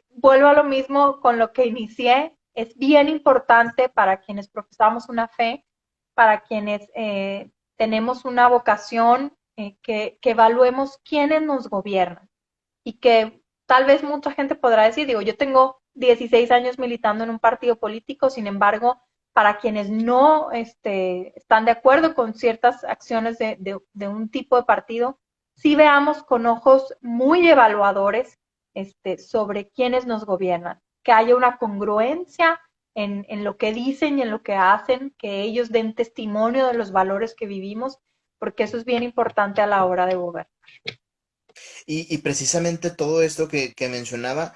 vuelvo a lo mismo con lo que inicié. Es bien importante para quienes profesamos una fe, para quienes tenemos una vocación, que evaluemos quiénes nos gobiernan y que tal vez mucha gente podrá decir, digo, yo tengo 16 años militando en un partido político, sin embargo, para quienes no están de acuerdo con ciertas acciones de un tipo de partido, sí veamos con ojos muy evaluadores sobre quiénes nos gobiernan, que haya una congruencia en lo que dicen y en lo que hacen, que ellos den testimonio de los valores que vivimos, porque eso es bien importante a la hora de gobernar. Y precisamente todo esto que mencionaba,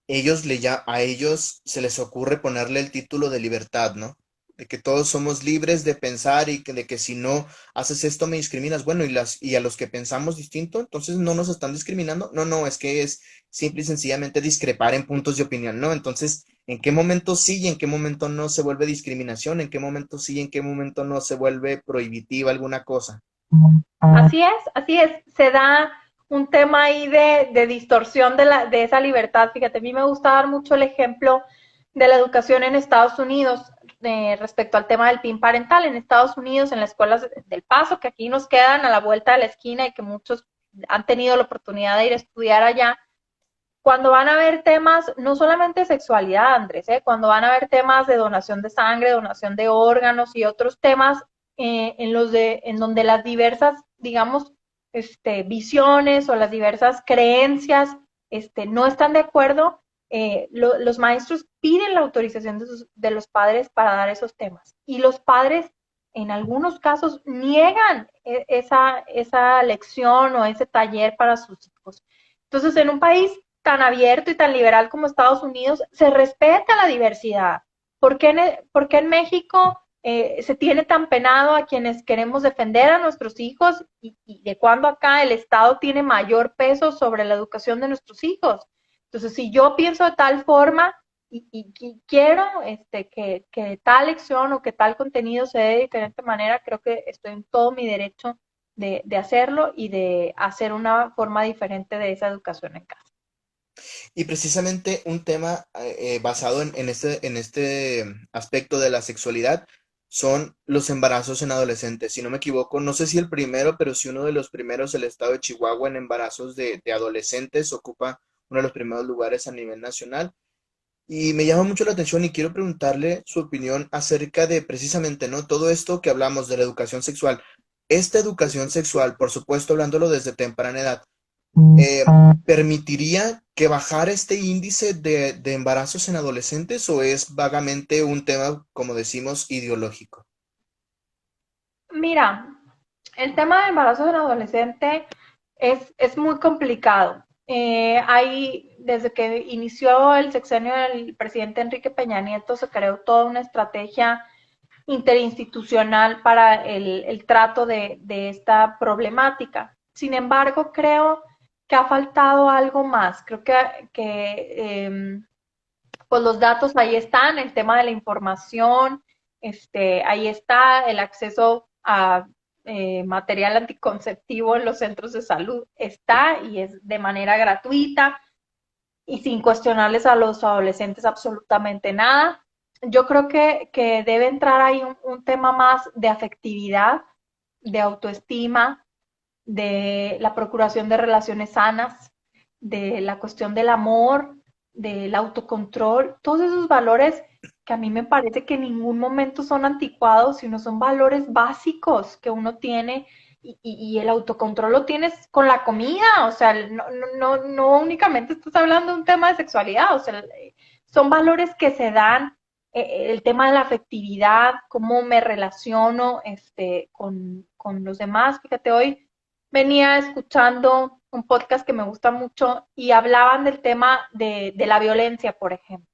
a ellos se les ocurre ponerle el título de libertad, ¿no? De que todos somos libres de pensar de que si no haces esto me discriminas. Bueno, y a los que pensamos distinto, entonces no nos están discriminando. No, no, es que es simple y sencillamente discrepar en puntos de opinión, ¿no? Entonces, ¿en qué momento sí y en qué momento no se vuelve discriminación? ¿En qué momento sí y en qué momento no se vuelve prohibitiva alguna cosa? Así es, se da un tema ahí de distorsión de esa libertad. Fíjate, a mí me gusta dar mucho el ejemplo de la educación en Estados Unidos respecto al tema del PIN parental. En Estados Unidos, en las escuelas del Paso, que aquí nos quedan a la vuelta de la esquina y que muchos han tenido la oportunidad de ir a estudiar allá, cuando van a ver temas, no solamente de sexualidad, Andrés, cuando van a ver temas de donación de sangre, donación de órganos y otros temas en donde las diversas, digamos, visiones o las diversas creencias no están de acuerdo, los maestros piden la autorización de los padres para dar esos temas. Y los padres, en algunos casos, niegan esa lección o ese taller para sus hijos. Entonces, en un país tan abierto y tan liberal como Estados Unidos, se respeta la diversidad. ¿Por qué en México se tiene tan penado a quienes queremos defender a nuestros hijos y de cuándo acá el Estado tiene mayor peso sobre la educación de nuestros hijos? Entonces, si yo pienso de tal forma y quiero que tal lección o que tal contenido se dé de diferente manera, creo que estoy en todo mi derecho de hacerlo y de hacer una forma diferente de esa educación en casa. Y precisamente un tema basado en este aspecto de la sexualidad son los embarazos en adolescentes. Si no me equivoco, no sé si el primero, pero sí uno de los primeros, el estado de Chihuahua en embarazos de adolescentes ocupa uno de los primeros lugares a nivel nacional. Y me llama mucho la atención y quiero preguntarle su opinión acerca de precisamente, ¿no? Todo esto que hablamos de la educación sexual. Esta educación sexual, por supuesto, hablándolo desde temprana edad, eh, ¿permitiría que bajara este índice de embarazos en adolescentes o es vagamente un tema, como decimos, ideológico? Mira, el tema del embarazo en adolescente es muy complicado. Desde que inició el sexenio del presidente Enrique Peña Nieto, se creó toda una estrategia interinstitucional para el trato de esta problemática. Sin embargo, creo que ha faltado algo más. Creo que pues los datos ahí están, el tema de la información, ahí está el acceso a material anticonceptivo en los centros de salud, está y es de manera gratuita y sin cuestionarles a los adolescentes absolutamente nada. Yo creo que debe entrar ahí un tema más de afectividad, de autoestima, de la procuración de relaciones sanas, de la cuestión del amor, del autocontrol, todos esos valores que a mí me parece que en ningún momento son anticuados, sino son valores básicos que uno tiene y el autocontrol lo tienes con la comida, o sea, no únicamente estás hablando de un tema de sexualidad, o sea, son valores que se dan, el tema de la afectividad, cómo me relaciono con los demás. Fíjate, hoy venía escuchando un podcast que me gusta mucho y hablaban del tema de la violencia, por ejemplo.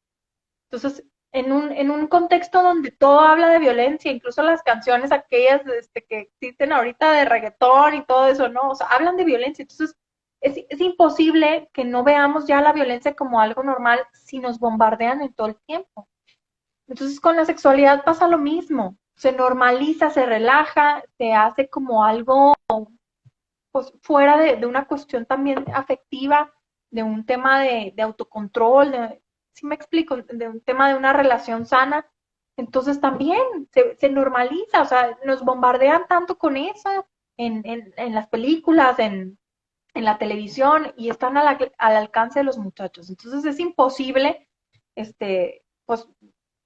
Entonces, en un contexto donde todo habla de violencia, incluso las canciones aquellas que existen ahorita de reggaetón y todo eso, ¿no? O sea, hablan de violencia. Entonces, es imposible que no veamos ya la violencia como algo normal si nos bombardean en todo el tiempo. Entonces con la sexualidad pasa lo mismo, se normaliza, se relaja, se hace como algo pues fuera de una cuestión también afectiva, de un tema de autocontrol, ¿sí me explico? De un tema de una relación sana. Entonces también se normaliza, o sea, nos bombardean tanto con eso en las películas, en la televisión y están al alcance de los muchachos. Entonces es imposible, pues,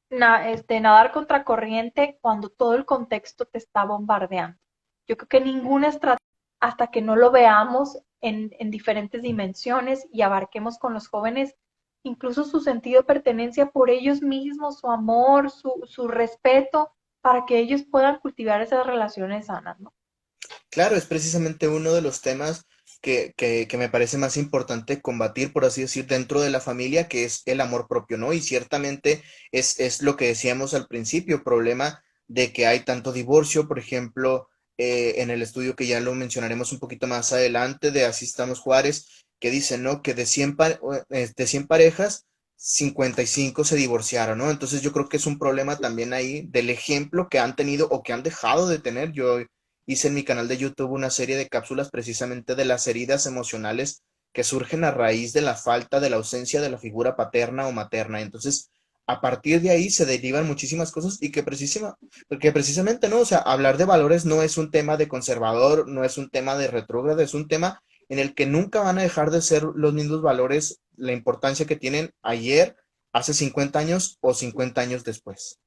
nadar contracorriente cuando todo el contexto te está bombardeando. Yo creo que ninguna estrategia, hasta que no lo veamos en diferentes dimensiones y abarquemos con los jóvenes incluso su sentido de pertenencia por ellos mismos, su amor, su respeto, para que ellos puedan cultivar esas relaciones sanas, ¿no? Claro, es precisamente uno de los temas que me parece más importante combatir, por así decir, dentro de la familia, que es el amor propio, ¿no? Y ciertamente es lo que decíamos al principio, problema de que hay tanto divorcio, por ejemplo, en el estudio que ya lo mencionaremos un poquito más adelante, de Así estamos Juárez, que dice, ¿no? Que de 100 parejas, 55 se divorciaron, ¿no? Entonces yo creo que es un problema también ahí del ejemplo que han tenido o que han dejado de tener. Yo hice en mi canal de YouTube una serie de cápsulas precisamente de las heridas emocionales que surgen a raíz de la falta, de la ausencia de la figura paterna o materna. Entonces, a partir de ahí se derivan muchísimas cosas y porque precisamente, ¿no? O sea, hablar de valores no es un tema de conservador, no es un tema de retrógrado, es un tema en el que nunca van a dejar de ser los mismos valores, la importancia que tienen ayer, hace 50 años o 50 años después.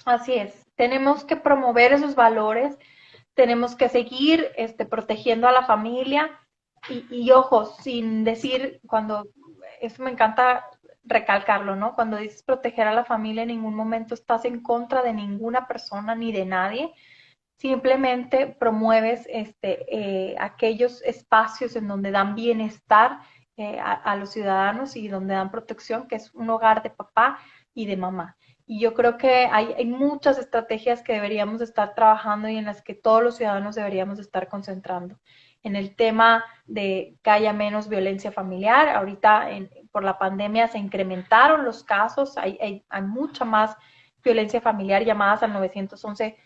Así es, tenemos que promover esos valores, tenemos que seguir protegiendo a la familia y ojo, sin decir, cuando, eso me encanta recalcarlo, ¿no? Cuando dices proteger a la familia, en ningún momento estás en contra de ninguna persona ni de nadie, simplemente promueves aquellos espacios en donde dan bienestar a los ciudadanos y donde dan protección, que es un hogar de papá y de mamá. Y yo creo que hay muchas estrategias que deberíamos estar trabajando y en las que todos los ciudadanos deberíamos estar concentrando. En el tema de que haya menos violencia familiar, ahorita por la pandemia se incrementaron los casos, hay mucha más violencia familiar, llamadas al 911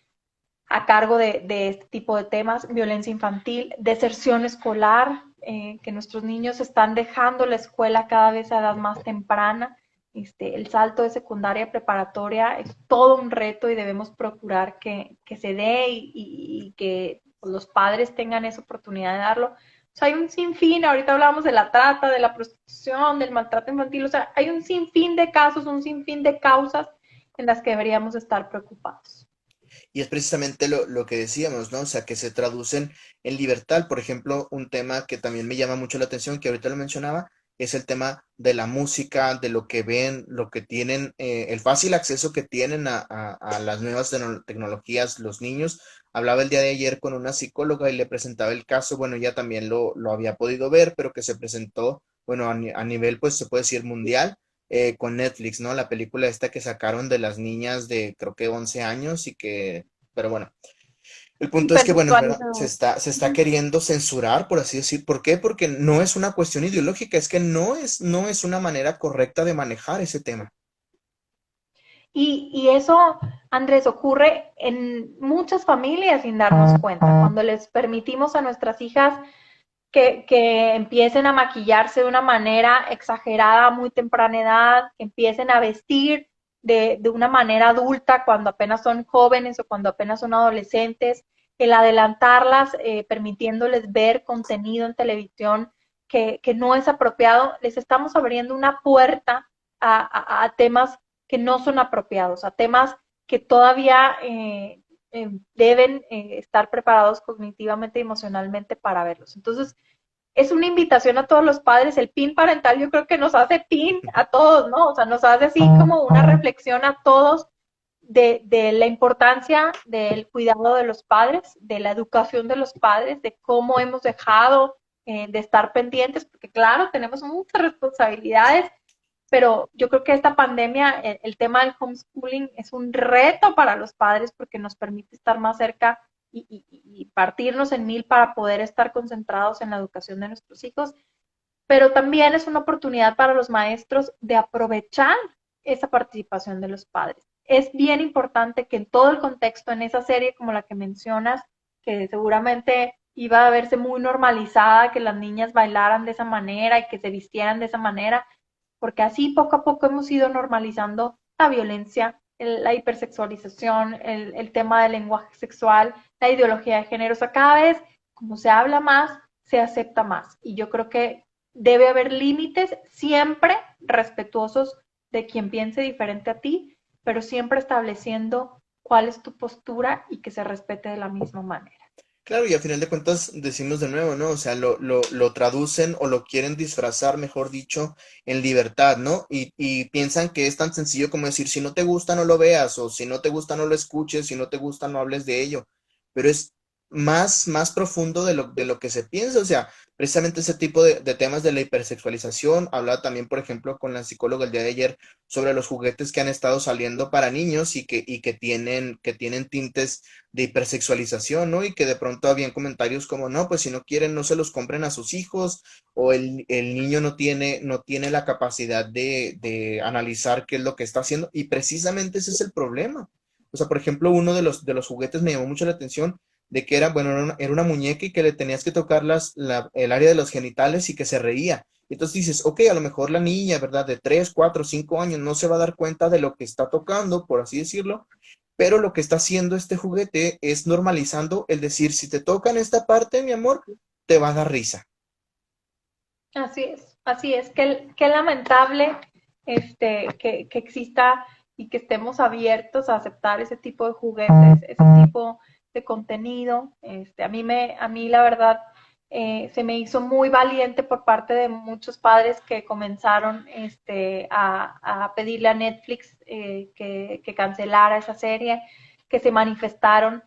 a cargo de este tipo de temas, violencia infantil, deserción escolar, que nuestros niños están dejando la escuela cada vez a edad más temprana. El salto de secundaria a preparatoria es todo un reto y debemos procurar que se dé y que los padres tengan esa oportunidad de darlo. O sea, hay un sinfín, ahorita hablamos de la trata, de la prostitución, del maltrato infantil, o sea, hay un sinfín de casos, un sinfín de causas en las que deberíamos estar preocupados. Y es precisamente lo que decíamos, ¿no? O sea, que se traducen en libertad. Por ejemplo, un tema que también me llama mucho la atención, que ahorita lo mencionaba, es el tema de la música, de lo que ven, lo que tienen, el fácil acceso que tienen a las nuevas tecnologías los niños. Hablaba el día de ayer con una psicóloga y le presentaba el caso, bueno, ella también lo había podido ver, pero que se presentó, bueno, a nivel, pues se puede decir mundial, con Netflix, ¿no? La película esta que sacaron de las niñas de creo que 11 años y que, pero bueno, el punto es que, bueno, ¿verdad? Hipersexualizado. Se está queriendo censurar, por así decir. ¿Por qué? Porque no es una cuestión ideológica, es que no es una manera correcta de manejar ese tema. Y eso, Andrés, ocurre en muchas familias sin darnos cuenta. Cuando les permitimos a nuestras hijas que empiecen a maquillarse de una manera exagerada a muy temprana edad, que empiecen a vestir de una manera adulta cuando apenas son jóvenes o cuando apenas son adolescentes, el adelantarlas, permitiéndoles ver contenido en televisión que no es apropiado, les estamos abriendo una puerta a temas que no son apropiados, a temas que todavía deben estar preparados cognitivamente y emocionalmente para verlos. Entonces, es una invitación a todos los padres. El PIN parental yo creo que nos hace PIN a todos, ¿no? O sea, nos hace así como una reflexión a todos de la importancia del cuidado de los padres, de la educación de los padres, de cómo hemos dejado de estar pendientes, porque claro, tenemos muchas responsabilidades, pero yo creo que esta pandemia, el tema del homeschooling es un reto para los padres porque nos permite estar más cerca y partirnos en mil para poder estar concentrados en la educación de nuestros hijos, pero también es una oportunidad para los maestros de aprovechar esa participación de los padres. Es bien importante que en todo el contexto, en esa serie como la que mencionas, que seguramente iba a verse muy normalizada, que las niñas bailaran de esa manera y que se vistieran de esa manera, porque así poco a poco hemos ido normalizando la violencia, la hipersexualización, el tema del lenguaje sexual, la ideología de género. O sea, cada vez, como se habla más, se acepta más. Y yo creo que debe haber límites siempre respetuosos de quien piense diferente a ti, pero siempre estableciendo cuál es tu postura y que se respete de la misma manera. Claro, y a final de cuentas decimos de nuevo, ¿no? O sea, lo traducen o lo quieren disfrazar, mejor dicho, en libertad, ¿no? Y piensan que es tan sencillo como decir, si no te gusta, no lo veas, o si no te gusta, no lo escuches, si no te gusta, no hables de ello. Pero es más profundo de lo que se piensa, o sea, precisamente ese tipo de temas de la hipersexualización. Hablaba también, por ejemplo, con la psicóloga el día de ayer sobre los juguetes que han estado saliendo para niños que tienen tintes de hipersexualización, ¿no? Y que de pronto habían comentarios como, no, pues si no quieren, no se los compren a sus hijos, o el niño no tiene la capacidad de analizar qué es lo que está haciendo, y precisamente ese es el problema. O sea, por ejemplo, uno de los juguetes me llamó mucho la atención de que era, bueno, era una muñeca y que le tenías que tocar el área de los genitales y que se reía. Entonces dices, ok, a lo mejor la niña, ¿verdad? De 3 4 5 años no se va a dar cuenta de lo que está tocando, por así decirlo, pero lo que está haciendo este juguete es normalizando el decir, si te tocan esta parte, mi amor, te va a dar risa. Así es, qué lamentable que exista y que estemos abiertos a aceptar ese tipo de juguetes, ese tipo de contenido. A mí la verdad se me hizo muy valiente por parte de muchos padres que comenzaron a pedirle a Netflix que cancelara esa serie, que se manifestaron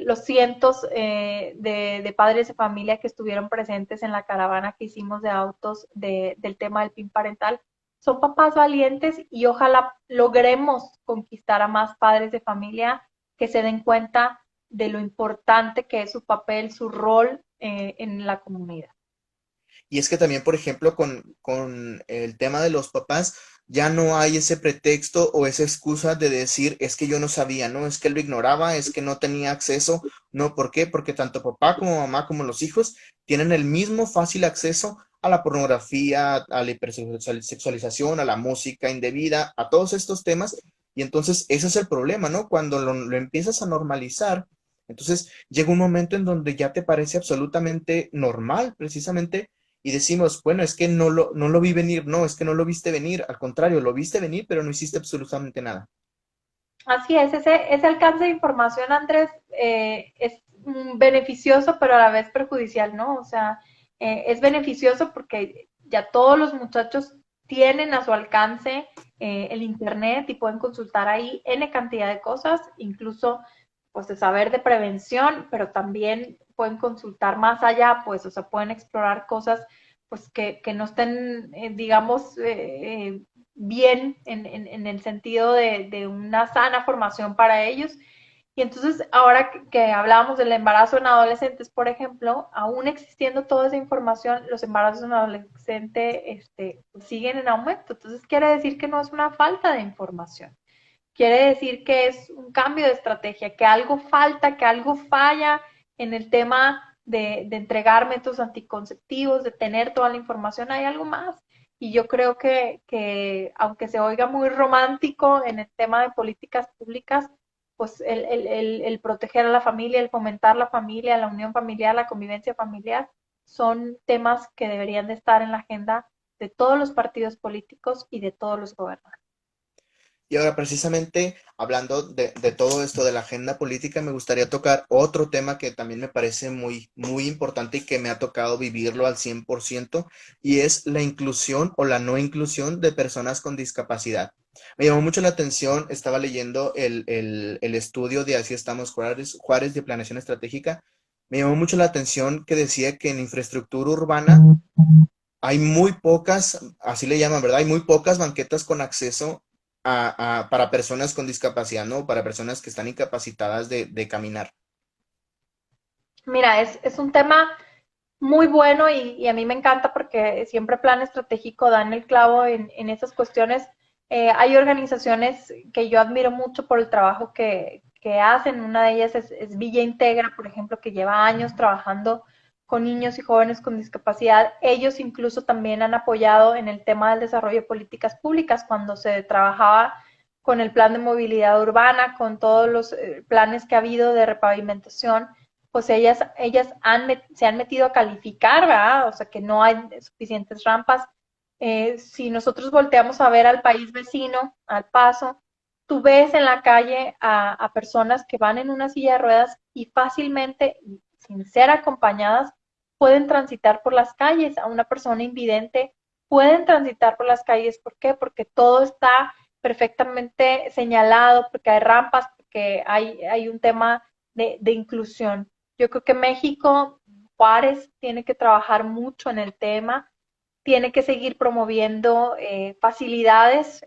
los cientos de padres de familia que estuvieron presentes en la caravana que hicimos de autos del tema del PIN parental. Son papás valientes y ojalá logremos conquistar a más padres de familia que se den cuenta de lo importante que es su papel, su rol en la comunidad. Y es que también, por ejemplo, con el tema de los papás, ya no hay ese pretexto o esa excusa de decir, es que yo no sabía, ¿no? Es que él lo ignoraba, es que no tenía acceso. No, ¿por qué? Porque tanto papá como mamá como los hijos tienen el mismo fácil acceso a la pornografía, a la hipersexualización, a la música indebida, a todos estos temas. Y entonces ese es el problema, ¿no? Cuando lo empiezas a normalizar, entonces llega un momento en donde ya te parece absolutamente normal, precisamente, y decimos, bueno, es que no lo vi venir, no, es que no lo viste venir, al contrario, lo viste venir, pero no hiciste absolutamente nada. Así es, ese alcance de información, Andrés, es beneficioso, pero a la vez perjudicial, ¿no? O sea, es beneficioso porque ya todos los muchachos tienen a su alcance el Internet y pueden consultar ahí N cantidad de cosas, incluso pues de saber de prevención, pero también pueden consultar más allá, pues, o sea, pueden explorar cosas pues que no estén, digamos, bien en el sentido de una sana formación para ellos. Y entonces, ahora que hablábamos del embarazo en adolescentes, por ejemplo, aún existiendo toda esa información, los embarazos en adolescentes siguen en aumento. Entonces, quiere decir que no es una falta de información. Quiere decir que es un cambio de estrategia, que algo falta, que algo falla en el tema de entregar métodos anticonceptivos, de tener toda la información, hay algo más. Y yo creo aunque se oiga muy romántico en el tema de políticas públicas, pues el proteger a la familia, el fomentar la familia, la unión familiar, la convivencia familiar, son temas que deberían de estar en la agenda de todos los partidos políticos y de todos los gobernantes. Y ahora, precisamente, hablando de todo esto de la agenda política, me gustaría tocar otro tema que también me parece muy importante y que me ha tocado vivirlo al 100%, y es la inclusión o la no inclusión de personas con discapacidad. Me llamó mucho la atención, estaba leyendo el estudio de Así estamos Juárez de Planeación Estratégica. Me llamó mucho la atención que decía que en infraestructura urbana hay muy pocas, así le llaman, ¿verdad? Hay muy pocas banquetas con acceso para personas con discapacidad, ¿no? Para personas que están incapacitadas de caminar. Mira, es un tema muy bueno y a mí me encanta porque siempre Plan Estratégico da en el clavo en esas cuestiones Hay organizaciones que yo admiro mucho por el trabajo que hacen. Una de ellas es Villa Integra, por ejemplo, que lleva años trabajando con niños y jóvenes con discapacidad. Ellos incluso también han apoyado en el tema del desarrollo de políticas públicas cuando se trabajaba con el plan de movilidad urbana, con todos los planes que ha habido de repavimentación, pues se han metido a calificar, ¿verdad? O sea, que no hay suficientes rampas. Si nosotros volteamos a ver al país vecino, al Paso, tú ves en la calle a personas que van en una silla de ruedas y fácilmente, sin ser acompañadas, pueden transitar por las calles. A una persona invidente pueden transitar por las calles. ¿Por qué? Porque todo está perfectamente señalado, porque hay rampas, porque hay un tema de inclusión. Yo creo que México, Juárez, tiene que trabajar mucho en el tema, tiene que seguir promoviendo facilidades,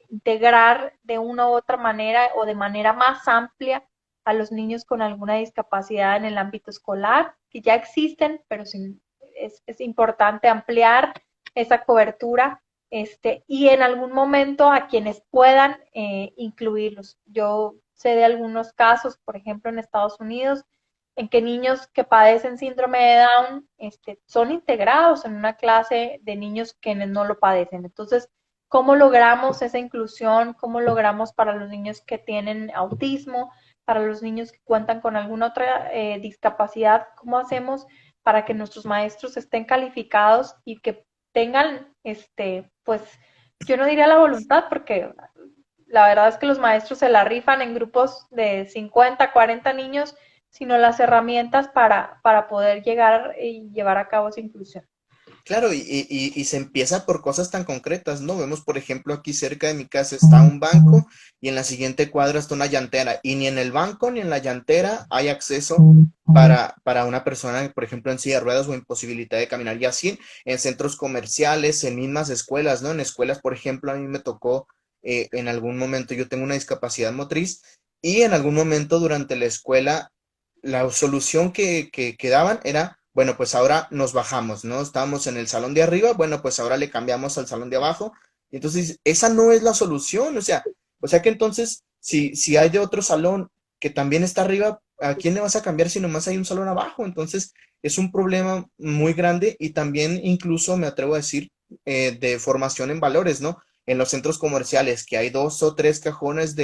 integrar de una u otra manera o de manera más amplia a los niños con alguna discapacidad en el ámbito escolar, que ya existen, pero es importante ampliar esa cobertura y en algún momento a quienes puedan incluirlos. Yo sé de algunos casos, por ejemplo, en Estados Unidos, en que niños que padecen síndrome de Down son integrados en una clase de niños que no lo padecen. Entonces, ¿cómo logramos esa inclusión? ¿Cómo logramos para los niños que tienen autismo, para los niños que cuentan con alguna otra discapacidad? ¿Cómo hacemos para que nuestros maestros estén calificados y que tengan, pues, yo no diría la voluntad, porque la verdad es que los maestros se la rifan en grupos de 50, 40 niños, sino las herramientas para poder llegar y llevar a cabo esa inclusión. Claro, y se empieza por cosas tan concretas, ¿no? Vemos, por ejemplo, aquí cerca de mi casa está un banco y en la siguiente cuadra está una llantera y ni en el banco ni en la llantera hay acceso para una persona, por ejemplo, en silla de ruedas o imposibilidad de caminar. Y así en centros comerciales, en mismas escuelas, ¿no? En escuelas, por ejemplo, a mí me tocó en algún momento, yo tengo una discapacidad motriz y en algún momento durante la escuela la solución que daban era, bueno, pues ahora nos bajamos, ¿no? Estábamos en el salón de arriba, bueno, pues ahora le cambiamos al salón de abajo. Y entonces, esa no es la solución, o sea que entonces, si hay de otro salón que también está arriba, ¿a quién le vas a cambiar si nomás hay un salón abajo? Entonces, es un problema muy grande y también incluso me atrevo a decir de formación en valores, ¿no? En los centros comerciales, que hay dos o tres cajones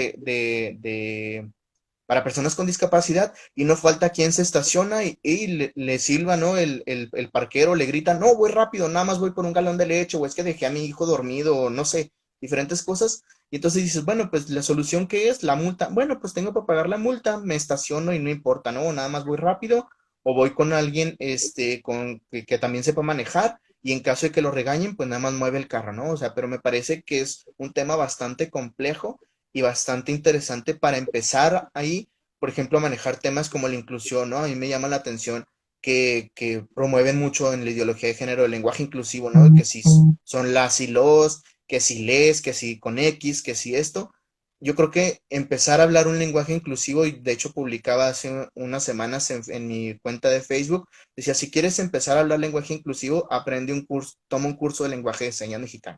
para personas con discapacidad y no falta quien se estaciona y le silba, ¿no? El parquero le grita, no, voy rápido, nada más voy por un galón de leche o es que dejé a mi hijo dormido o no sé, diferentes cosas. Y entonces dices, bueno, pues la solución que es la multa. Bueno, pues tengo para pagar la multa, me estaciono y no importa, ¿no? Nada más voy rápido o voy con alguien que también sepa manejar y en caso de que lo regañen, pues nada más mueve el carro, ¿no? O sea, pero me parece que es un tema bastante complejo y bastante interesante para empezar ahí, por ejemplo, a manejar temas como la inclusión, ¿no? A mí me llama la atención que promueven mucho en la ideología de género el lenguaje inclusivo, ¿no? Que si son las y los, que si les, que si con X, que si esto. Yo creo que empezar a hablar un lenguaje inclusivo, y de hecho publicaba hace unas semanas en mi cuenta de Facebook, decía, si quieres empezar a hablar lenguaje inclusivo, aprende un curso, toma un curso de lenguaje de señas mexicano.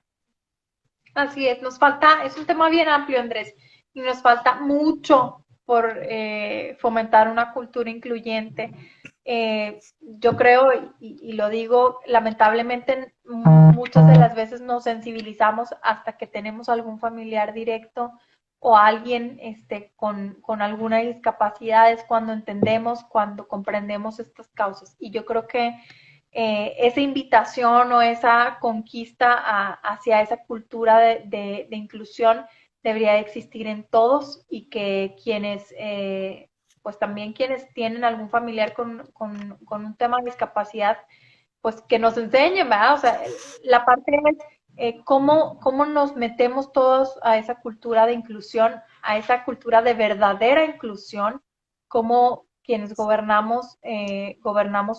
Así es, nos falta, es un tema bien amplio, Andrés, y nos falta mucho por fomentar una cultura incluyente. Yo creo, y lo digo, lamentablemente muchas de las veces nos sensibilizamos hasta que tenemos algún familiar directo o alguien con alguna discapacidad, es cuando entendemos, cuando comprendemos estas causas. Y yo creo que esa invitación o esa conquista hacia esa cultura de inclusión debería de existir en todos y que quienes, pues también quienes tienen algún familiar con un tema de discapacidad, pues que nos enseñen, ¿verdad? O sea, la parte es cómo nos metemos todos a esa cultura de inclusión, a esa cultura de verdadera inclusión, cómo quienes gobernamos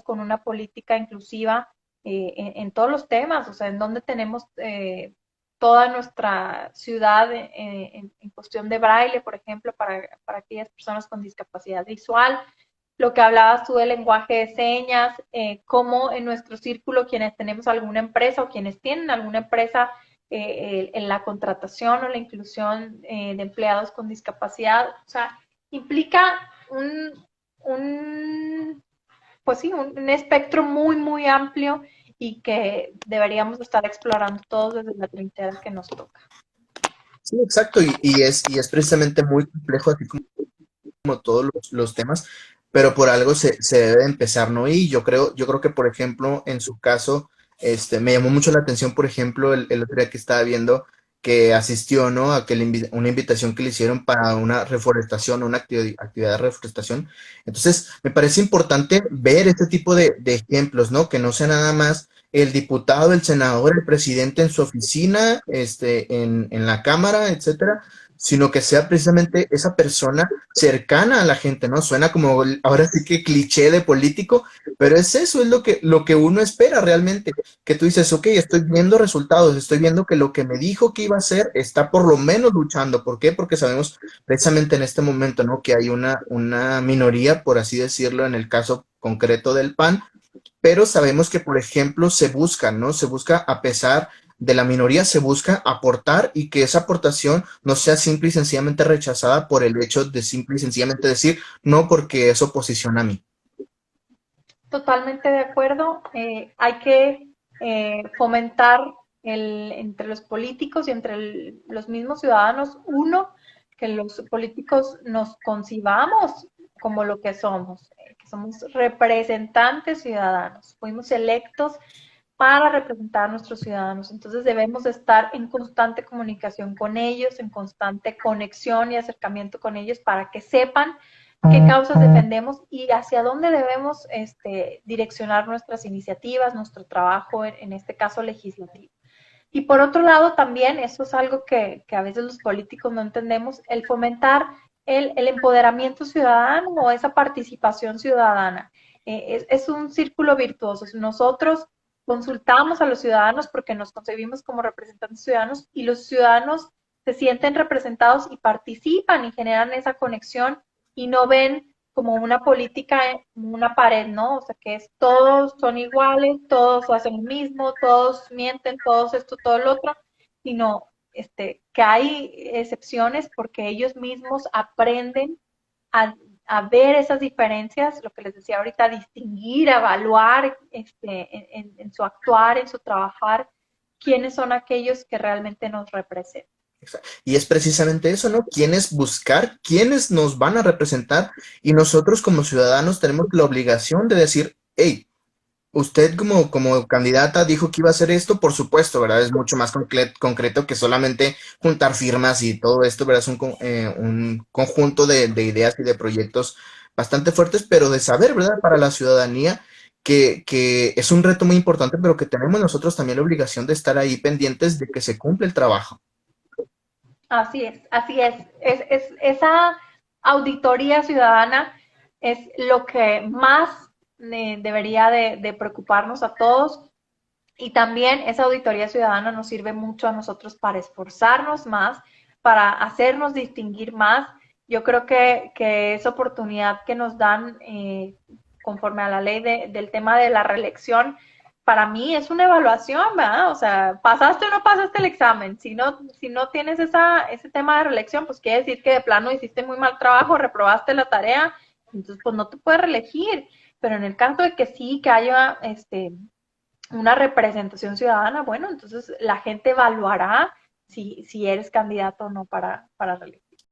con una política inclusiva en todos los temas, o sea, en donde tenemos toda nuestra ciudad en cuestión de braille, por ejemplo, para aquellas personas con discapacidad visual, lo que hablabas tú del lenguaje de señas, cómo en nuestro círculo quienes tenemos alguna empresa o quienes tienen alguna empresa en la contratación o la inclusión de empleados con discapacidad. O sea, implica pues sí, un espectro muy, muy amplio y que deberíamos estar explorando todos desde la trinchera que nos toca. Sí, exacto, y es precisamente muy complejo, así como todos los temas, pero por algo se debe empezar, ¿no? Y yo creo que, por ejemplo, en su caso, me llamó mucho la atención, por ejemplo, el otro día que estaba viendo que asistió, ¿no? A que una invitación que le hicieron para una reforestación, una actividad de reforestación. Entonces, me parece importante ver este tipo de ejemplos, ¿no? Que no sea nada más el diputado, el senador, el presidente en su oficina, en la cámara, etcétera, sino que sea precisamente esa persona cercana a la gente, ¿no? Suena como ahora sí que cliché de político, pero es eso, es lo que uno espera realmente, que tú dices, ok, estoy viendo resultados, estoy viendo que lo que me dijo que iba a hacer está por lo menos luchando. ¿Por qué? Porque sabemos precisamente en este momento, ¿no? Que hay una minoría, por así decirlo, en el caso concreto del PAN, pero sabemos que, por ejemplo, se busca, ¿no? Se busca, a pesar de la minoría, se busca aportar y que esa aportación no sea simple y sencillamente rechazada por el hecho de simple y sencillamente decir no porque es oposición a mí. Totalmente de acuerdo. Hay que fomentar entre los políticos y entre los mismos ciudadanos, uno, que los políticos nos concibamos como lo que somos representantes ciudadanos. Fuimos electos para representar a nuestros ciudadanos. Entonces debemos estar en constante comunicación con ellos, en constante conexión y acercamiento con ellos para que sepan qué causas defendemos y hacia dónde debemos direccionar nuestras iniciativas, nuestro trabajo, en este caso legislativo. Y por otro lado, también, eso es algo que a veces los políticos no entendemos, el fomentar el empoderamiento ciudadano o esa participación ciudadana. Es un círculo virtuoso. Nosotros consultamos a los ciudadanos porque nos concebimos como representantes ciudadanos y los ciudadanos se sienten representados y participan y generan esa conexión y no ven como una política, una pared, ¿no? O sea, que es todos son iguales, todos hacen lo mismo, todos mienten, todos esto, todo lo otro, sino que hay excepciones porque ellos mismos aprenden a, a ver esas diferencias, lo que les decía ahorita, a distinguir, a evaluar en su actuar, en su trabajar, quiénes son aquellos que realmente nos representan. Y es precisamente eso, ¿no? Quiénes buscar, quiénes nos van a representar y nosotros como ciudadanos tenemos la obligación de decir, hey, usted como candidata dijo que iba a hacer esto, por supuesto, ¿verdad? Es mucho más concreto que solamente juntar firmas y todo esto, ¿verdad? Es un conjunto de ideas y de proyectos bastante fuertes, pero de saber, ¿verdad? Para la ciudadanía que es un reto muy importante, pero que tenemos nosotros también la obligación de estar ahí pendientes de que se cumpla el trabajo. Así es, así es. Esa auditoría ciudadana es lo que más debería de preocuparnos a todos y también esa auditoría ciudadana nos sirve mucho a nosotros para esforzarnos más, para hacernos distinguir más. Yo creo que esa oportunidad que nos dan conforme a la ley del tema de la reelección, para mí es una evaluación, ¿verdad? O sea, pasaste o no pasaste el examen. Si no tienes ese tema de reelección, pues quiere decir que de plano hiciste muy mal trabajo, reprobaste la tarea, entonces pues no te puedes reelegir. Pero en el caso de que sí, que haya una representación ciudadana, bueno, entonces la gente evaluará si eres candidato o no para reelegir.